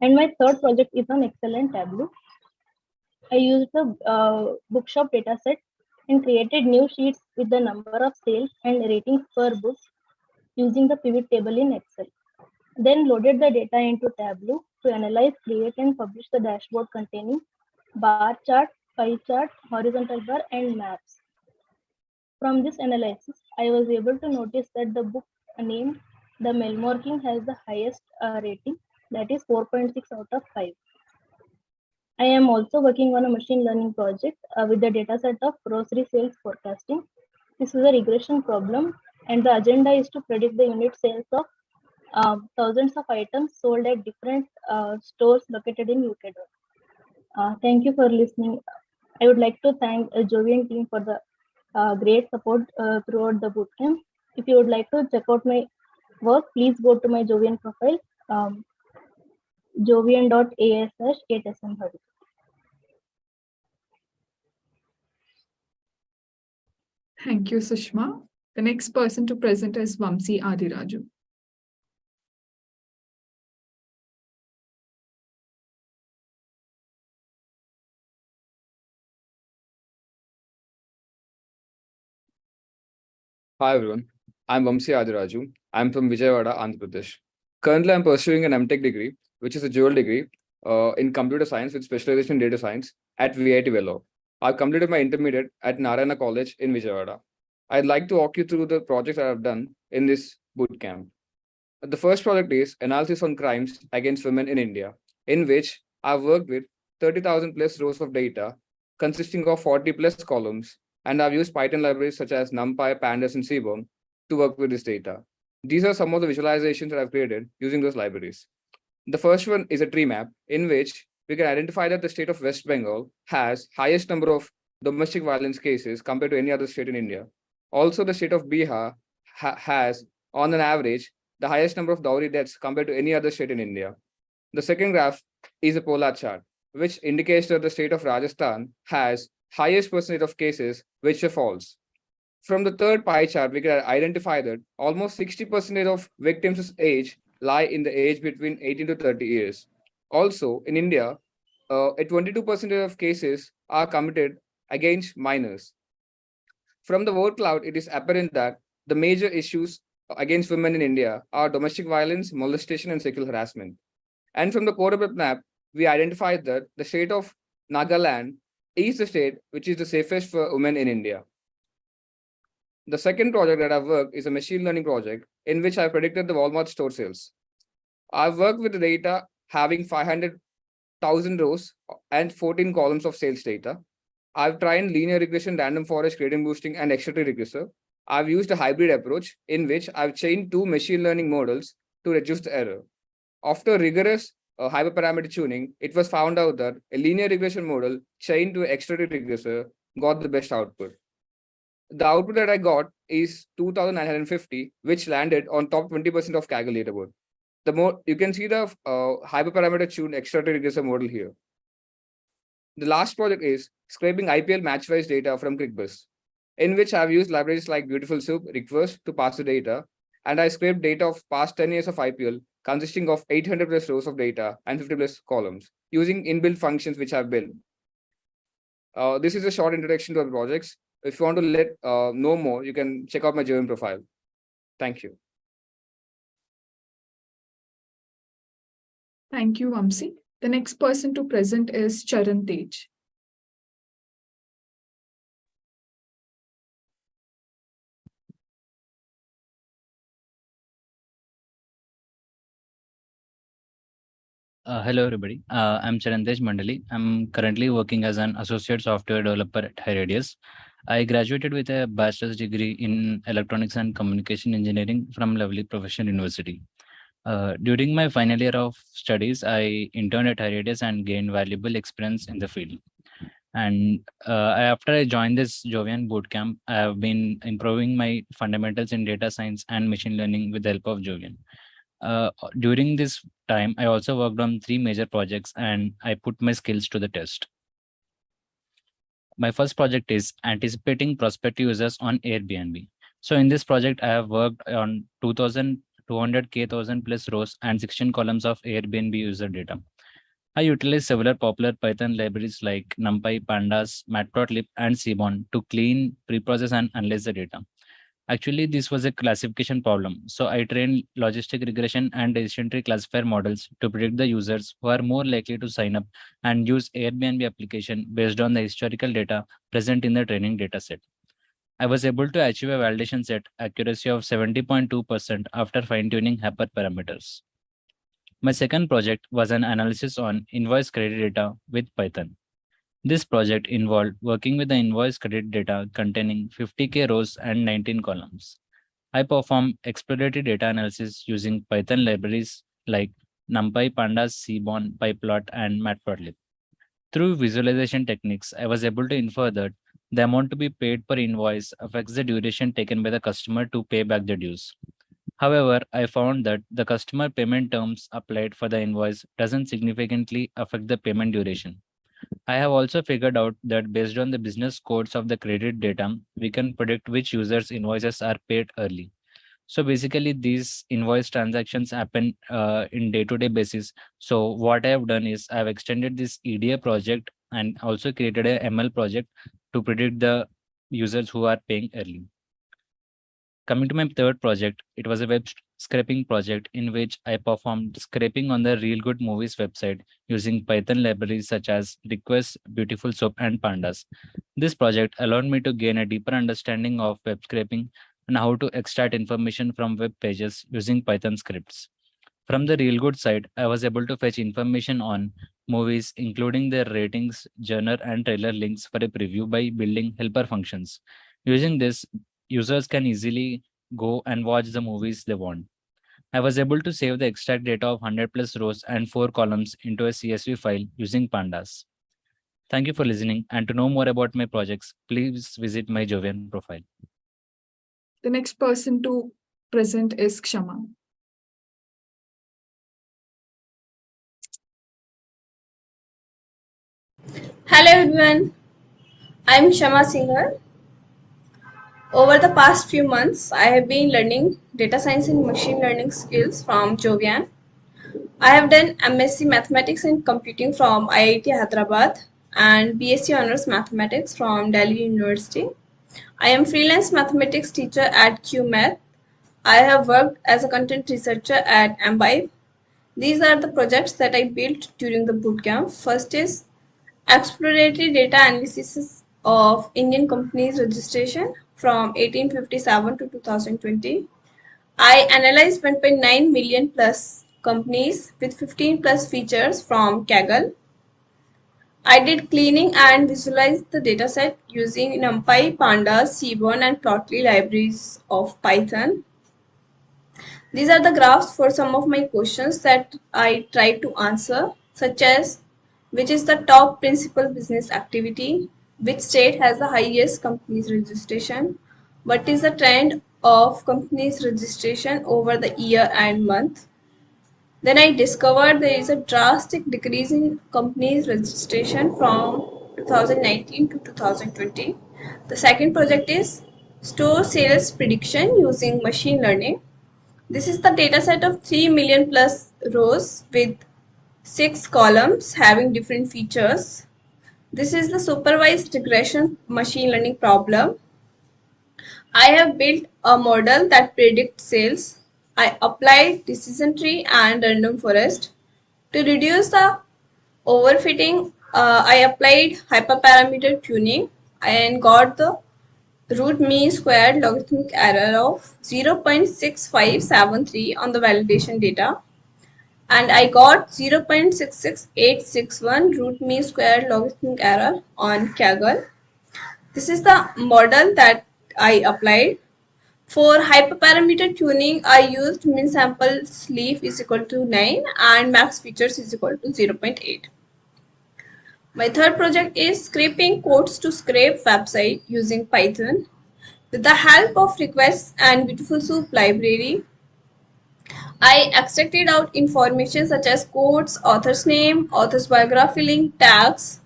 And my third project is on Excel and Tableau. I used the bookshop dataset and created new sheets with the number of sales and ratings per book using the pivot table in Excel. Then loaded the data into Tableau to analyze, create, and publish the dashboard containing bar chart, pie chart, horizontal bar, and maps. From this analysis, I was able to notice that the book named The Melmore King has the highest rating, that is 4.6 out of 5. I am also working on a machine learning project with the dataset of grocery sales forecasting. This is a regression problem, and the agenda is to predict the unit sales of thousands of items sold at different stores located in UK. Thank you for listening. I would like to thank the Jovian team for the great support throughout the bootcamp. If you would like to check out my work, please go to my Jovian profile, jovian.as/8sm. Thank you, Sushma. The next person to present is Vamsi Adiraju. Hi everyone, I'm Vamsi Adiraju. I'm from Vijayawada, Andhra Pradesh. Currently, I'm pursuing an MTech degree, which is a dual degree in computer science with specialization in data science at VIT Vellore. I've completed my intermediate at Narayana College in Vijayawada. I'd like to walk you through the projects that I've done in this bootcamp. The first project is Analysis on Crimes Against Women in India, in which I've worked with 30,000 plus rows of data consisting of 40 plus columns, and I've used Python libraries such as NumPy, Pandas, and Seaborn to work with this data. These are some of the visualizations that I've created using those libraries. The first one is a tree map in which we can identify that the state of West Bengal has highest number of domestic violence cases compared to any other state in India. Also, the state of Bihar has, on an average, the highest number of dowry deaths compared to any other state in India. The second graph is a polar chart, which indicates that the state of Rajasthan has highest percentage of cases which are false. From the third pie chart, we can identify that almost 60% of victims' age lie in the age between 18 to 30 years. Also, in India, 22% of cases are committed against minors. From the word cloud, it is apparent that the major issues against women in India are domestic violence, molestation, and sexual harassment. And from the core map, we identified that the state of Nagaland is the state which is the safest for women in India. The second project that I've worked is a machine learning project in which I predicted the Walmart store sales. I've worked with the data having 500,000 rows and 14 columns of sales data. I've tried linear regression, random forest, gradient boosting, and extra-tree regressor. I've used a hybrid approach in which I've chained two machine learning models to reduce the error. After rigorous hyperparameter tuning, it was found out that a linear regression model chained to an extra-tree regressor got the best output. The output that I got is 2,950, which landed on top 20% of Kaggle leaderboard. The more you can see the hyperparameter tuned extra-tree regressor model here. The last project is scraping IPL match-wise data from ClickBus, in which I've used libraries like Beautiful Soup, Request to pass the data, and I scraped data of past 10 years of IPL consisting of 800 plus rows of data and 50 plus columns using inbuilt functions which I've built. This is a short introduction to the projects. If you want to know more, you can check out my Jovian profile. Thank you. Thank you, Vamsi. The next person to present is Charan Tej. Hello, everybody. I'm Charan Tej Mandali. I'm currently working as an associate software developer at HighRadius. I graduated with a bachelor's degree in electronics and communication engineering from Lovely Professional University. During my final year of studies, I interned at HighRadius and gained valuable experience in the field. And after I joined this Jovian bootcamp, I have been improving my fundamentals in data science and machine learning with the help of Jovian. During this time, I also worked on 3 major projects and I put my skills to the test. My first project is anticipating prospective users on Airbnb. So in this project, I have worked on 2,200,000 plus rows and 16 columns of Airbnb user data. I utilize several popular Python libraries like NumPy, Pandas, Matplotlib, and Seaborn to clean, preprocess, and analyze the data. Actually, this was a classification problem. So I trained logistic regression and decision tree classifier models to predict the users who are more likely to sign up and use Airbnb application based on the historical data present in the training dataset. I was able to achieve a validation set accuracy of 70.2% after fine-tuning hyperparameters. My second project was an analysis on invoice credit data with Python. This project involved working with the invoice credit data containing 50K rows and 19 columns. I performed exploratory data analysis using Python libraries like NumPy, Pandas, Seaborn, PyPlot, and Matplotlib. Through visualization techniques, I was able to infer that the amount to be paid per invoice affects the duration taken by the customer to pay back the dues. However, I found that the customer payment terms applied for the invoice doesn't significantly affect the payment duration. I have also figured out that based on the business codes of the credit data, we can predict which users' invoices are paid early. So basically, these invoice transactions happen in day-to-day basis. So what I have done is I have extended this EDA project and also created a ML project to predict the users who are paying early. Coming to my third project, it was a web scraping project in which I performed scraping on the Real Good Movies website using Python libraries such as Request, Beautiful Soap, and Pandas. This project allowed me to gain a deeper understanding of web scraping and how to extract information from web pages using Python scripts. From the Real Good site, I was able to fetch information on movies, including their ratings, genre, and trailer links for a preview by building helper functions. Using this, users can easily go and watch the movies they want. I was able to save the extract data of 100 plus rows and 4 columns into a CSV file using Pandas. Thank you for listening, and to know more about my projects, please visit my Jovian profile. The next person to present is Kshama. Hello everyone, I'm Kshama Singhal. Over the past few months, I have been learning data science and machine learning skills from Jovian. I have done MSc Mathematics and Computing from IIT Hyderabad and BSc Honours Mathematics from Delhi University. I am freelance mathematics teacher at QMath. I have worked as a content researcher at Ambive. These are the projects that I built during the bootcamp. First is exploratory data analysis of Indian companies registration from 1857 to 2020. I analyzed 1.9 million plus companies with 15 plus features from Kaggle. I did cleaning and visualized the dataset using NumPy, Pandas, Seaborn, and Plotly libraries of Python. These are the graphs for some of my questions that I tried to answer, such as which is the top principal business activity, which state has the highest companies registration, what is the trend of companies registration over the year and month. Then I discovered there is a drastic decrease in companies registration from 2019 to 2020. The second project is store sales prediction using machine learning. This is the dataset of 3 million plus rows with 6 columns having different features. This is the supervised regression machine learning problem. I have built a model that predicts sales. I applied decision tree and random forest. To reduce the overfitting, I applied hyperparameter tuning and got the root mean squared logarithmic error of 0.6573 on the validation data. And I got 0.66861 root mean squared logarithmic error on Kaggle. This is the model that I applied. For hyperparameter tuning, I used min sample sleeve is equal to 9 and max features is equal to 0.8. My third project is scraping codes to scrape website using Python. With the help of requests and Beautiful Soup library, I extracted out information such as quotes, author's name, author's biography link, tags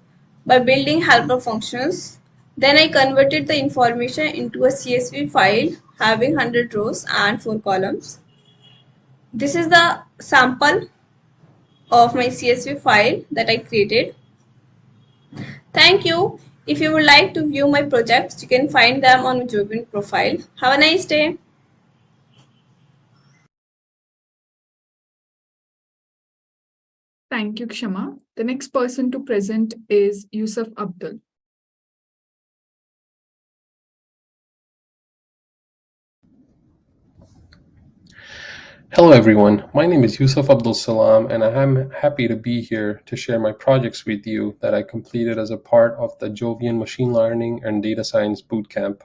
by building helper functions. Then I converted the information into a CSV file having 100 rows and 4 columns. This is the sample of my CSV file that I created. Thank you. If you would like to view my projects, you can find them on my Jovian profile. Have a nice day. Thank you, Kshama. The next person to present is Yousaf Abdul. Hello everyone, my name is Yousaf Abdul Salam and I am happy to be here to share my projects with you that I completed as a part of the Jovian Machine Learning and Data Science Bootcamp.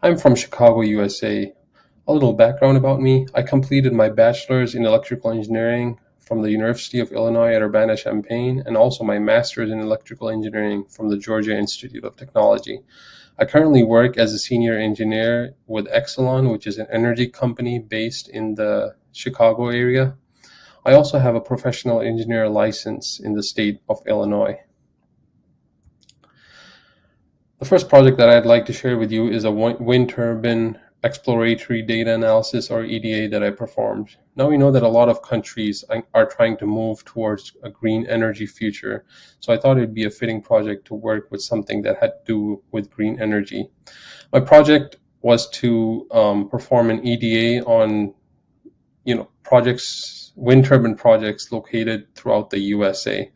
I'm from Chicago, USA. A little background about me, I completed my bachelor's in electrical engineering from the University of Illinois at Urbana-Champaign and also my master's in electrical engineering from the Georgia Institute of Technology. I currently work as a senior engineer with Exelon, which is an energy company based in the Chicago area. I also have a professional engineer license in the state of Illinois. The first project that I'd like to share with you is a wind turbine exploratory data analysis, or EDA, that I performed. Now we know that a lot of countries are trying to move towards a green energy future, so I thought it'd be a fitting project to work with something that had to do with green energy. My project was to perform an EDA on projects, wind turbine projects located throughout the USA.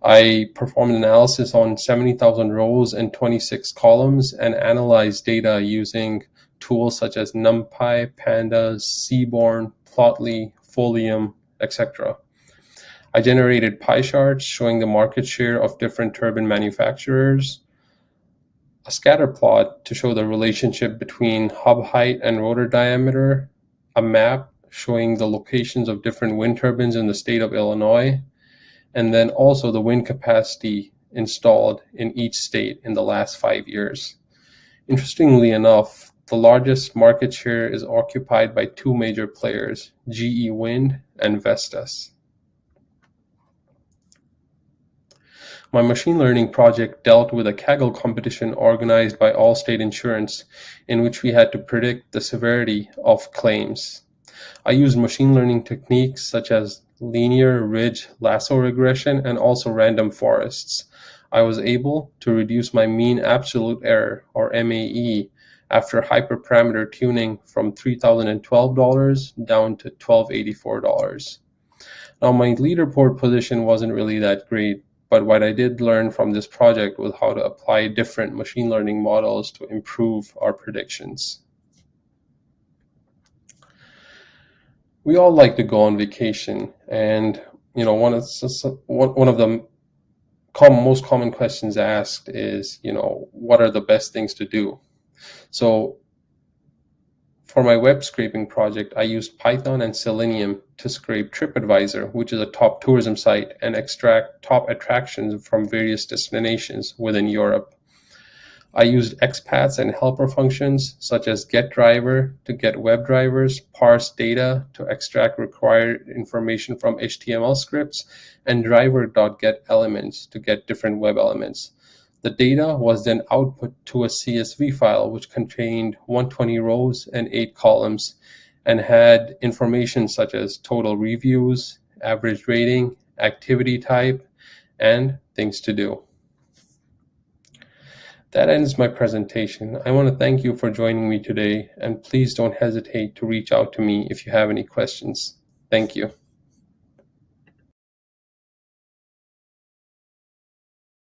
I performed analysis on 70,000 rows and 26 columns and analyzed data using tools such as NumPy, Pandas, Seaborn, Plotly, Folium, etc. I generated pie charts showing the market share of different turbine manufacturers, a scatter plot to show the relationship between hub height and rotor diameter, a map showing the locations of different wind turbines in the state of Illinois, and then also the wind capacity installed in each state in the last 5 years. Interestingly enough, the largest market share is occupied by two major players, GE Wind and Vestas. My machine learning project dealt with a Kaggle competition organized by Allstate Insurance, in which we had to predict the severity of claims. I used machine learning techniques such as linear ridge lasso regression and also random forests. I was able to reduce my mean absolute error, or MAE, after hyperparameter tuning from $3,012 down to $1,284. Now, my leaderboard position wasn't really that great, but what I did learn from this project was how to apply different machine learning models to improve our predictions. We all like to go on vacation, and one of the most common questions asked is, what are the best things to do? So for my web scraping project, I used Python and Selenium to scrape TripAdvisor, which is a top tourism site, and extract top attractions from various destinations within Europe. I used XPaths and helper functions such as getDriver to get web drivers, parse data to extract required information from HTML scripts, and driver.getElements to get different web elements. The data was then output to a CSV file which contained 120 rows and 8 columns and had information such as total reviews, average rating, activity type, and things to do. That ends my presentation. I want to thank you for joining me today, and please don't hesitate to reach out to me if you have any questions. Thank you.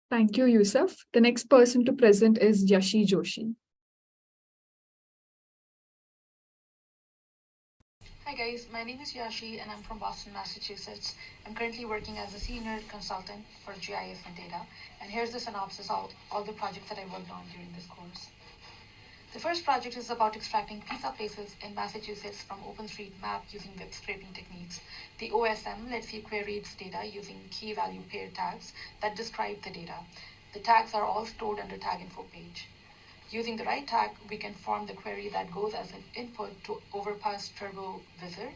Thank you, Yousaf. The next person to present is Yashee Joshi. Hi guys, my name is Yashee and I'm from Boston, Massachusetts. I'm currently working as a senior consultant for GIS and data. And here's the synopsis of all the projects that I worked on during this course. The first project is about extracting pizza places in Massachusetts from OpenStreetMap using web scraping techniques. The OSM lets you query its data using key value pair tags that describe the data. The tags are all stored under tag info page. Using the right tag, we can form the query that goes as an input to Overpass Turbo Wizard.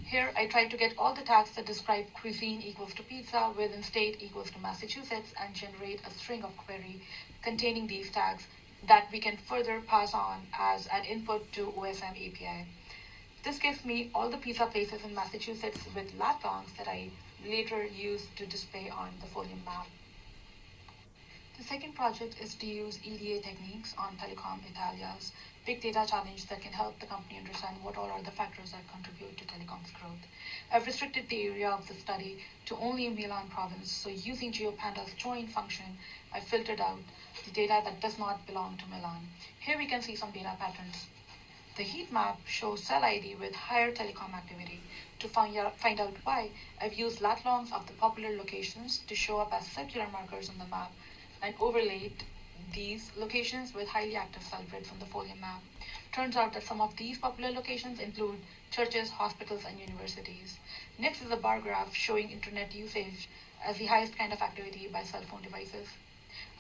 Here, I try to get all the tags that describe cuisine equals to pizza, within state equals to Massachusetts, and generate a string of query containing these tags that we can further pass on as an input to OSM API. This gives me all the pizza places in Massachusetts with lat longs that I later use to display on the Folium map. The second project is to use EDA techniques on Telecom Italia's big data challenge that can help the company understand what all are the factors that contribute to telecom's growth. I've restricted the area of the study to only Milan province, so using GeoPanda's join function, I filtered out the data that does not belong to Milan. Here we can see some data patterns. The heat map shows cell ID with higher telecom activity. To find out why, I've used lat longs of the popular locations to show up as circular markers on the map and overlaid these locations with highly active cell grids on the Folium map. Turns out that some of these popular locations include churches, hospitals, and universities. Next is a bar graph showing internet usage as the highest kind of activity by cell phone devices.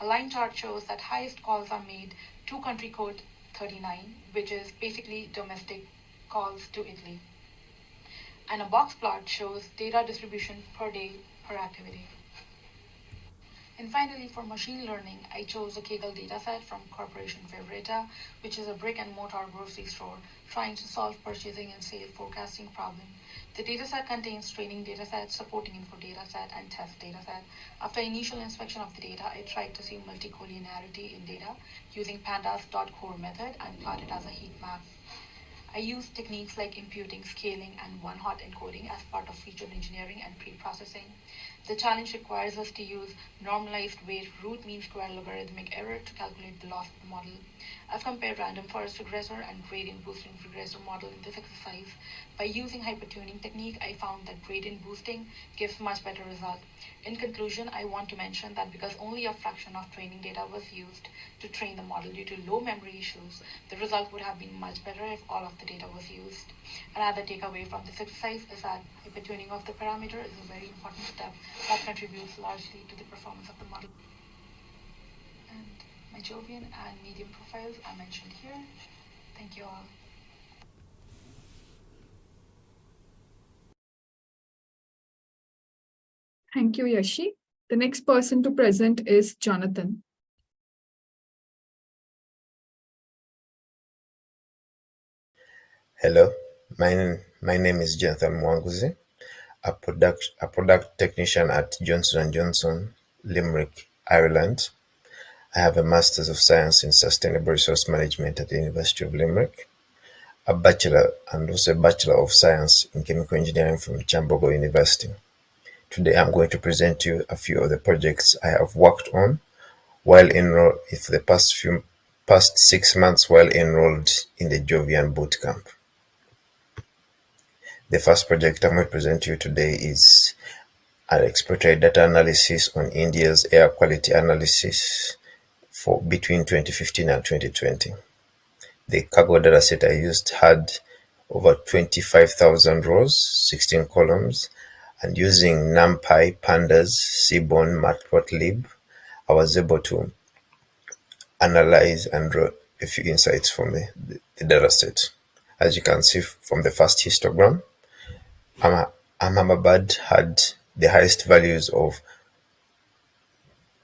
A line chart shows that highest calls are made to country code 39, which is basically domestic calls to Italy. And a box plot shows data distribution per day per activity. And finally, for machine learning, I chose a Kaggle dataset from Corporation Favorita, which is a brick and mortar grocery store trying to solve purchasing and sale forecasting problem. The dataset contains training dataset, supporting info dataset, and test dataset. After initial inspection of the data, I tried to see multicollinearity in data using pandas .core method and plot it as a heat map. I used techniques like imputing, scaling, and one-hot encoding as part of feature engineering and pre-processing. The challenge requires us to use normalized weight root mean square logarithmic error to calculate the loss of the model. I've compared random forest regressor and gradient boosting regressor model in this exercise. By using hypertuning technique, I found that gradient boosting gives much better result. In conclusion, I want to mention that because only a fraction of training data was used to train the model due to low memory issues, the result would have been much better if all of the data was used. Another takeaway from this exercise is that hypertuning of the parameter is a very important step that contributes largely to the performance of the model. And my Jovian and medium profiles are mentioned here. Thank you all. Thank you, Yashee. The next person to present is Jonathan. Hello, my name is Jonathan Muwanguzi, a product technician at Johnson & Johnson, Limerick, Ireland. I have a Master's of Science in Sustainable Resource Management at the University of Limerick, a Bachelor and also a Bachelor of Science in Chemical Engineering from Chambogo University. Today I'm going to present you a few of the projects I have worked on while enrolled for the past 6 months while enrolled in the Jovian Bootcamp. The first project I'm going to present to you today is an exploratory data analysis on India's air quality analysis for between 2015 and 2020. The cargo dataset I used had over 25,000 rows, 16 columns, and using NumPy, Pandas, Seaborn, Matplotlib, I was able to analyze and draw a few insights from the dataset. As you can see from the first histogram, Ahmedabad had the highest values of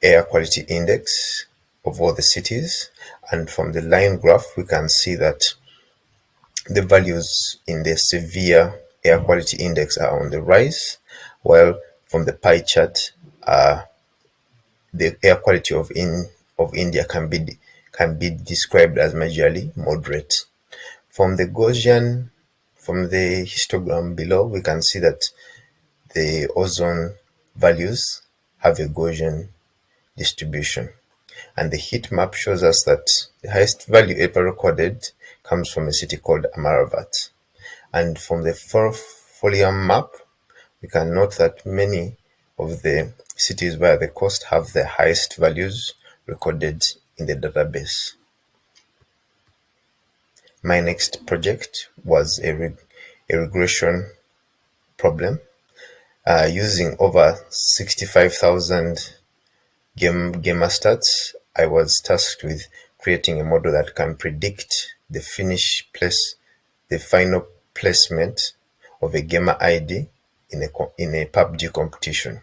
air quality index of all the cities, and from the line graph we can see that the values in the severe air quality index are on the rise, while from the pie chart the air quality of India can be described as majorly moderate. From the histogram below, we can see that the ozone values have a Gaussian distribution. And the heat map shows us that the highest value ever recorded comes from a city called Amaravat. And from the Folium map, we can note that many of the cities where the coast have the highest values recorded in the database. My next project was a regression problem using over 65,000 gamer stats. I was tasked with creating a model that can predict the final placement of a gamer ID in a PUBG competition.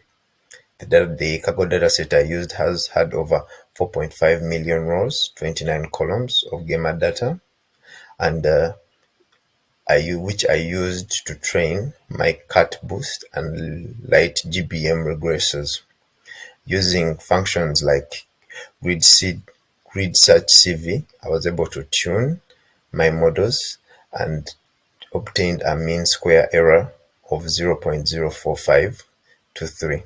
The cargo dataset I used has had over 4.5 million rows, 29 columns of gamer data, and which I used to train my cat boost and light GBM regressors. Using functions like grid search CV, I was able to tune my models and obtained a mean square error of 0.045 to 3.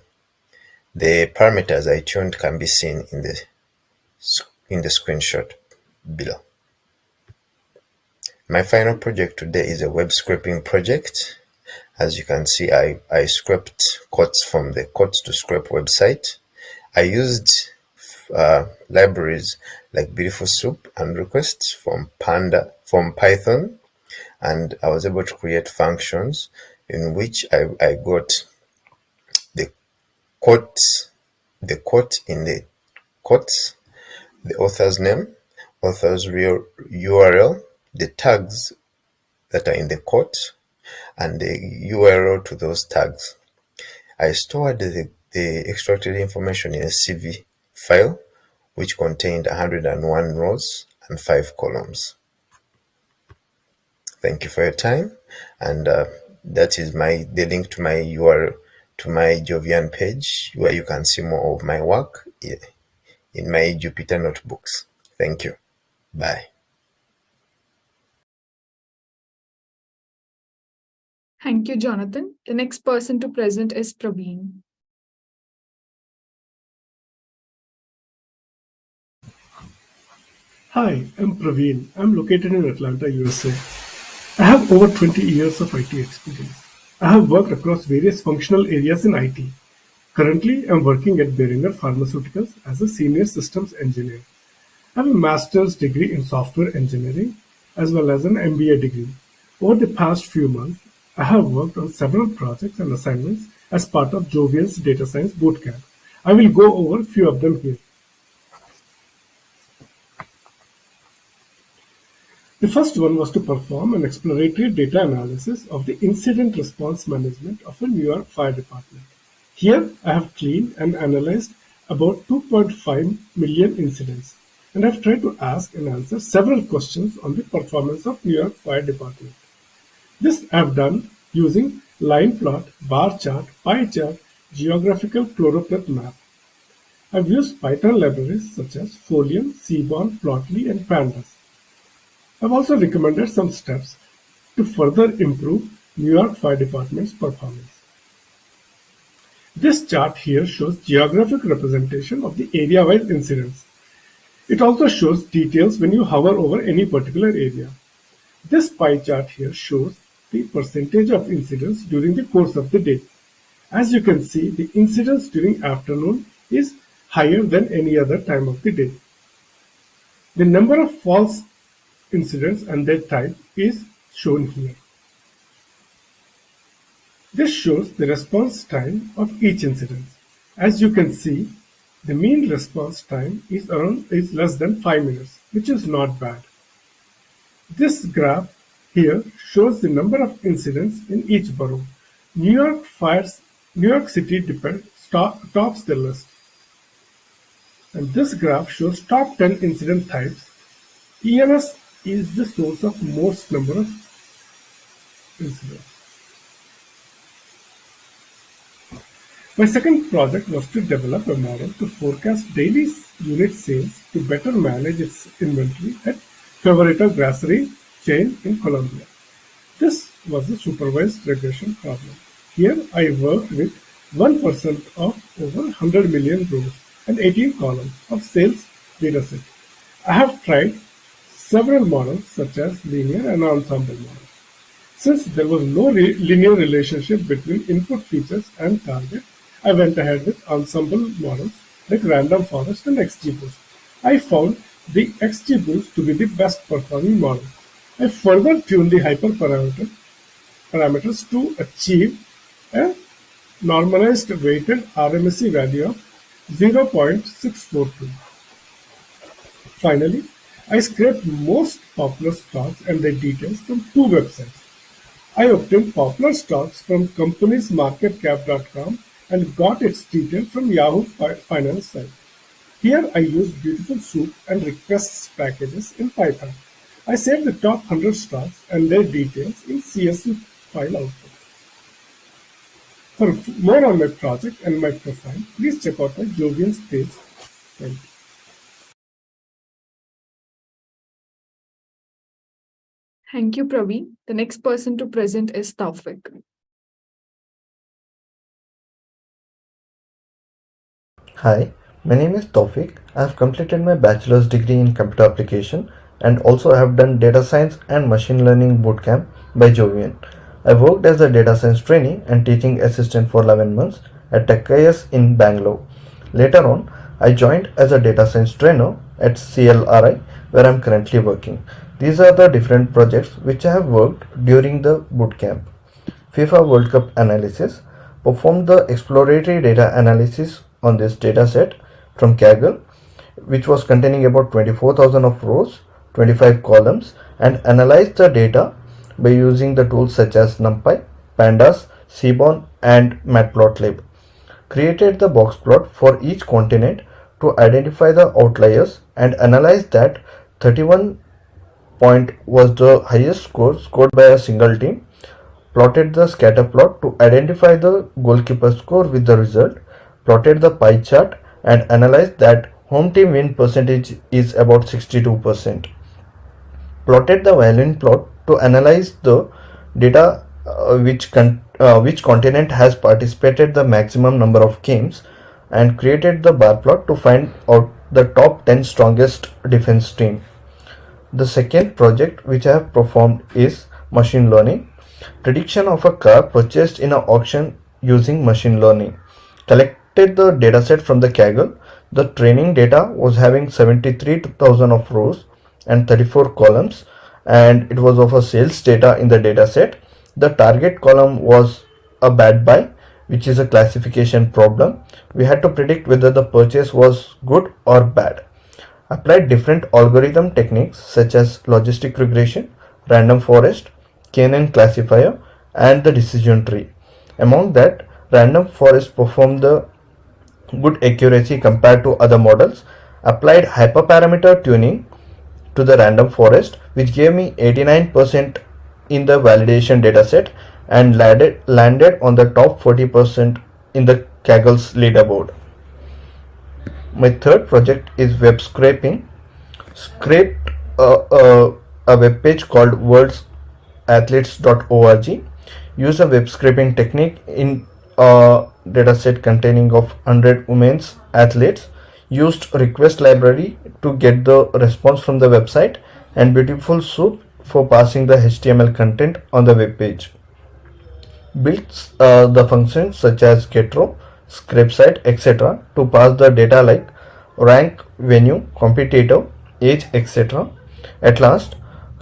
The parameters I tuned can be seen in the screenshot below. My final project today is a web scraping project. As you can see, I scraped quotes from the Quotes to Scrape website. I used libraries like Beautiful Soup and requests from Python, and I was able to create functions in which I got the quote in the quotes, the author's name, author's real URL, the tags that are in the quote, and the URL to those tags. I stored the extracted information in a CV file, which contained 101 rows and 5 columns. Thank you for your time, and that is the link to my URL to my Jovian page, where you can see more of my work in my Jupyter notebooks. Thank you. Bye. Thank you, Jonathan. The next person to present is Praveen. Hi, I'm Praveen. I'm located in Atlanta, USA. I have over 20 years of IT experience. I have worked across various functional areas in IT. Currently, I'm working at Boehringer Pharmaceuticals as a senior systems engineer. I have a master's degree in software engineering as well as an MBA degree. Over the past few months, I have worked on several projects and assignments as part of Jovian's data science bootcamp. I will go over a few of them here. The first one was to perform an exploratory data analysis of the incident response management of a New York Fire Department. Here, I have cleaned and analyzed about 2.5 million incidents, and I've tried to ask and answer several questions on the performance of New York Fire Department. This I've done using line plot, bar chart, pie chart, geographical choropleth map. I've used Python libraries such as Folium, Seaborn, Plotly, and Pandas. I've also recommended some steps to further improve New York Fire Department's performance. This chart here shows geographic representation of the area-wide incidents. It also shows details when you hover over any particular area. This pie chart here shows the percentage of incidents during the course of the day. As you can see, the incidence during afternoon is higher than any other time of the day. The number of false incidents and their type is shown here. This shows the response time of each incident. As you can see, the mean response time is less than 5 minutes, which is not bad. This graph here shows the number of incidents in each borough. New York City tops the list. And this graph shows top 10 incident types. ENS is the source of most number of incidents. My second project was to develop a model to forecast daily unit sales to better manage its inventory at Favorito grocery chain in Colombia. This was a supervised regression problem. Here I worked with 1% of over 100 million rows and 18 columns of sales dataset. I have tried several models such as linear and ensemble models. Since there was no linear relationship between input features and target, I went ahead with ensemble models like random forest and XGBoost. I found the XGBoost to be the best performing model. I further tuned the hyperparameters to achieve a normalized weighted RMSE value of 0.642. Finally, I scraped most popular stocks and their details from two websites. I obtained popular stocks from companiesmarketcap.com and got its details from Yahoo Finance site. Here I use beautiful soup and requests packages in Python. I save the top 100 stocks and their details in CSV file output. For more on my project and my profile, please check out my Jovian's page. Thank you. Thank you, Praveen. The next person to present is Thoufiq. Hi, my name is Thoufiq. I have completed my bachelor's degree in computer application and also have done data science and machine learning bootcamp by Jovian. I worked as a data science trainee and teaching assistant for 11 months at TechIS in Bangalore. Later on, I joined as a data science trainer at CLRI, where I am currently working. These are the different projects which I have worked during the bootcamp. FIFA World Cup analysis, performed the exploratory data analysis on this dataset from Kaggle, which was containing about 24,000 of rows, 25 columns, and analyzed the data by using the tools such as NumPy, Pandas, Seaborn, and Matplotlib. Created the box plot for each continent to identify the outliers and analyzed that 31 point was the highest score scored by a single team. Plotted the scatter plot to identify the goalkeeper score with the result. Plotted the pie chart and analyzed that home team win percentage is about 62%. Plotted the violin plot to analyze the data which continent has participated the maximum number of games, and created the bar plot to find out the top 10 strongest defense team. The second project which I have performed is machine learning. Prediction of a car purchased in an auction using machine learning. Collected the dataset from the Kaggle. The training data was having 73,000 of rows and 34 columns, and it was of a sales data in the dataset. The target column was a bad buy, which is a classification problem. We had to predict whether the purchase was good or bad. Applied different algorithm techniques such as logistic regression, random forest, KNN classifier, and the decision tree. Among that, random forest performed the good accuracy compared to other models. Applied hyperparameter tuning to the random forest, which gave me 89% in the validation dataset and landed on the top 40% in the Kaggle's leaderboard. My third project is web scraping. Scraped a web page called worldsathletes.org. Use a web scraping technique in a dataset containing of 100 women's athletes. Used request library to get the response from the website, and beautiful soup for passing the HTML content on the web page. Built the functions such as getRow, scrapesite, etc. to pass the data like rank, venue, competitor, age, etc. At last,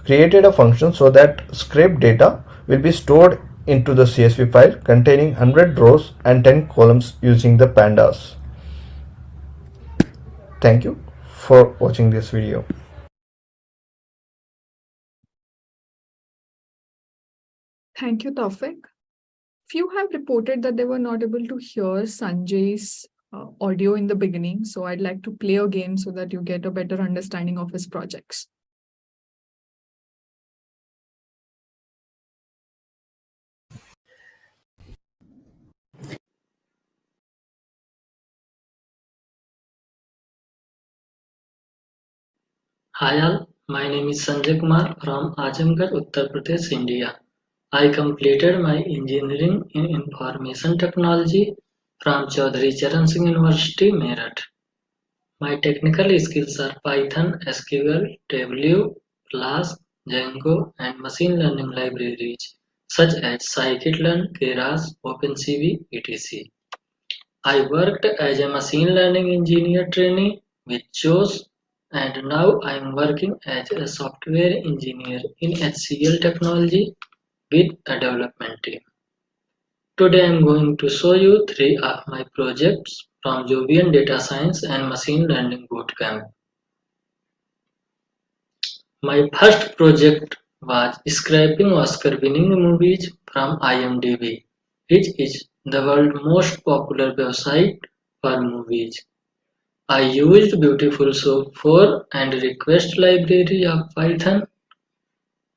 created a function so that scraped data will be stored into the CSV file containing 100 rows and 10 columns using the pandas. Thank you for watching this video. Thank you, Thoufiq. Few have reported that they were not able to hear Sanjay's audio in the beginning, so I'd like to play again so that you get a better understanding of his projects. Hi all, my name is Sanjay Kumar from Azamgarh, Uttar Pradesh, India. I completed my engineering in information technology from Chaudhary Charan Singh University, Meerut. My technical skills are Python, SQL, Tableau, Flask, Django, and machine learning libraries such as scikit-learn, Keras, OpenCV, etc. I worked as a machine learning engineer trainee with JOS, and now I am working as a software engineer in HCL technology with a development team. Today I am going to show you three of my projects from Jovian Data Science and Machine Learning Bootcamp. My first project was scraping Oscar-winning movies from IMDb, which is the world's most popular website for movies. I used Beautiful Soup for and request library of Python.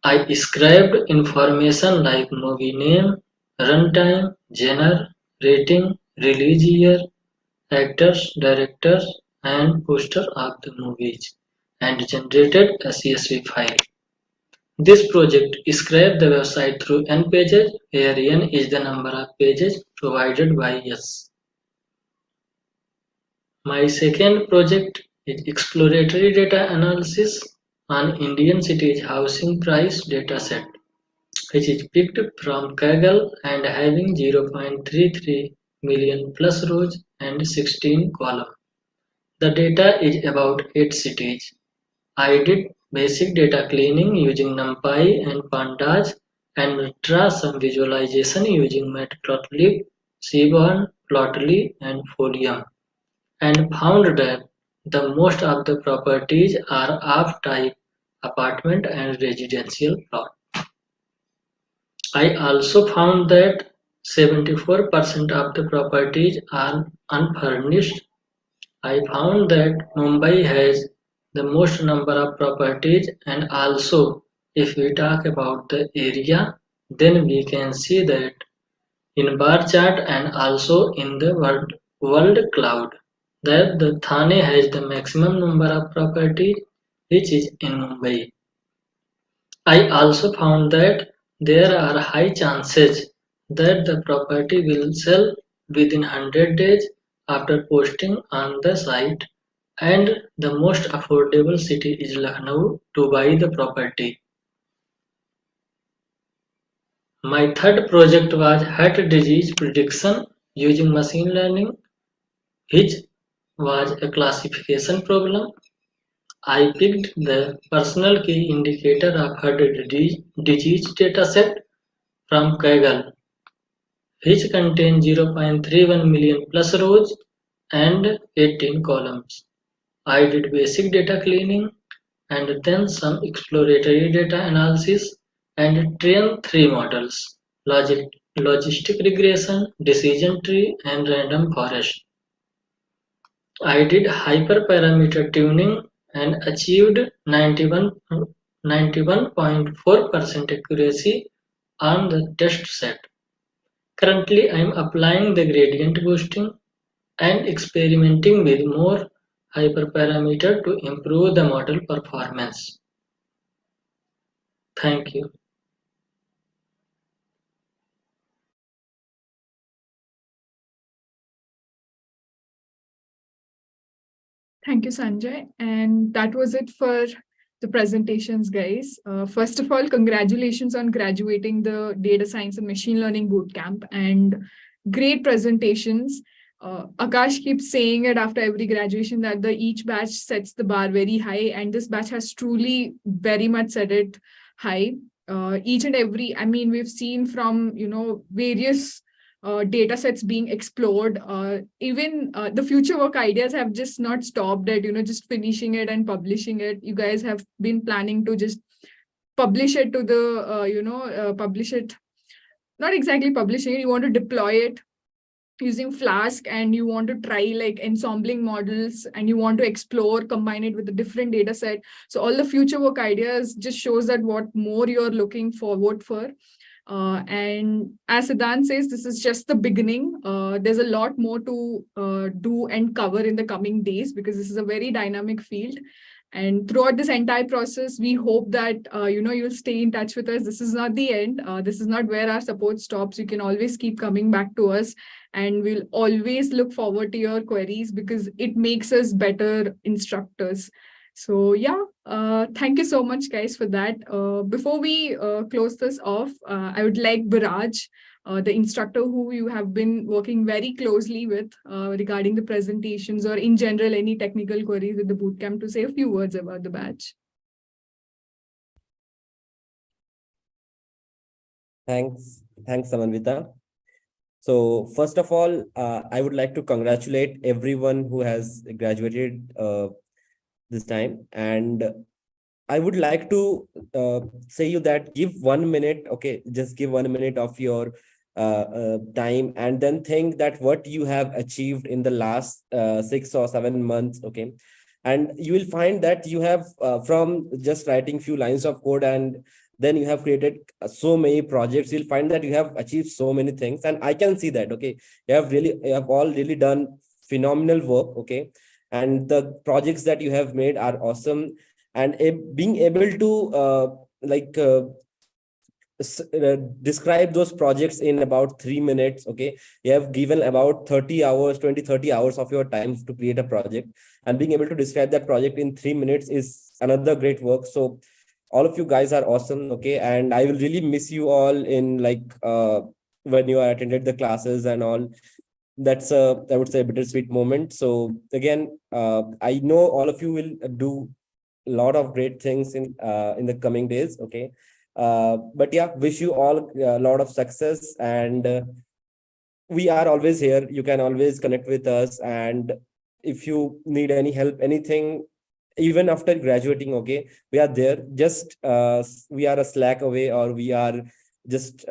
I scraped information like movie name, runtime, genre, rating, release year, actors, directors, and poster of the movies, and generated a CSV file. This project scraped the website through n pages, where n is the number of pages provided by S. My second project is exploratory data analysis on Indian cities housing price dataset, which is picked from Kaggle and having 0.33 million plus rows and 16 columns. The data is about 8 cities. I did basic data cleaning using NumPy and Pandas and draw some visualization using Matplotlib, Seaborn, Plotly, and Folium, and found that the most of the properties are of type apartment and residential plot. I also found that 74% of the properties are unfurnished. I found that Mumbai has the most number of properties, and also if we talk about the area, then we can see that in bar chart and also in the world cloud that the Thane has the maximum number of properties, which is in Mumbai. I also found that there are high chances that the property will sell within 100 days after posting on the site, and the most affordable city is Lucknow to buy the property. My third project was heart disease prediction using machine learning, which was a classification problem. I picked the personal key indicator of heart disease dataset from Kaggle, which contains 0.31 million plus rows and 18 columns. I did basic data cleaning and then some exploratory data analysis and trained 3 models: logistic regression, decision tree, and random forest. I did hyperparameter tuning and achieved 91.4% accuracy on the test set. Currently, I am applying the gradient boosting and experimenting with more hyperparameter to improve the model performance. Thank you. Thank you, Sanjay. And that was it for the presentations, guys. First of all, congratulations on graduating the Data Science and Machine Learning Bootcamp, and great presentations. Aakash keeps saying it after every graduation that each batch sets the bar very high, and this batch has truly very much set it high. Each and every, I mean, we've seen from, various data sets being explored. Even the future work ideas have just not stopped at, just finishing it and publishing it. You guys have been planning to just publish it to the, publish it, not exactly publishing it, you want to deploy it using Flask, and you want to try like ensembling models, and you want to explore, combine it with a different data set. So all the future work ideas just shows that what more you're looking forward for. And as Siddhant says, this is just the beginning. There's a lot more to do and cover in the coming days, because this is a very dynamic field. And throughout this entire process, we hope that, you'll stay in touch with us. This is not the end. This is not where our support stops. You can always keep coming back to us, and we'll always look forward to your queries, because it makes us better instructors. So yeah, thank you so much, guys, for that. Before we close this off, I would like Biraj, the instructor who you have been working very closely with regarding the presentations, or in general, any technical queries with the bootcamp, to say a few words about the batch. Thanks, Samanvitha. So first of all, I would like to congratulate everyone who has graduated this time. And I would like to say you that give 1 minute, okay, just give 1 minute of your time, and then think that what you have achieved in the last 6 or 7 months, okay, and you will find that you have from just writing few lines of code, and then you have created so many projects, you'll find that you have achieved so many things, and I can see that, okay, you have all really done phenomenal work, okay, and the projects that you have made are awesome, and being able to describe those projects in about 3 minutes, okay, you have given about 30 hours of your time to create a project, and being able to describe that project in 3 minutes is another great work. So all of you guys are awesome, okay, and I will really miss you all in when you attended the classes and all. That's I would say a bittersweet moment. So again, I know all of you will do a lot of great things in the coming days, okay. But yeah, wish you all a lot of success, and we are always here. You can always connect with us, and if you need any help, anything, even after graduating, okay, we are there. Just we are a Slack away, or we are just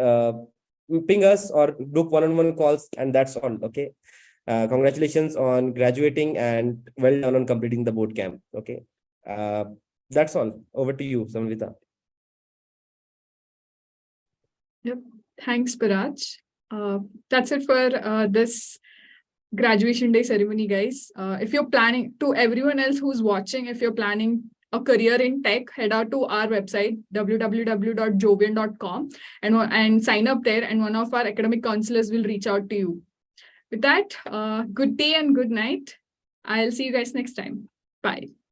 ping us or book one-on-one calls, and that's all, okay. Congratulations on graduating, and well done on completing the boot camp, okay. That's all. Over to you, Samanvitha. Yep. Thanks, Paraj. That's it for this graduation day ceremony, guys. If you're planning, to everyone else who's watching, if you're planning a career in tech, head out to our website, www.jovian.com, and sign up there, and one of our academic counselors will reach out to you. With that, good day and good night. I'll see you guys next time. Bye.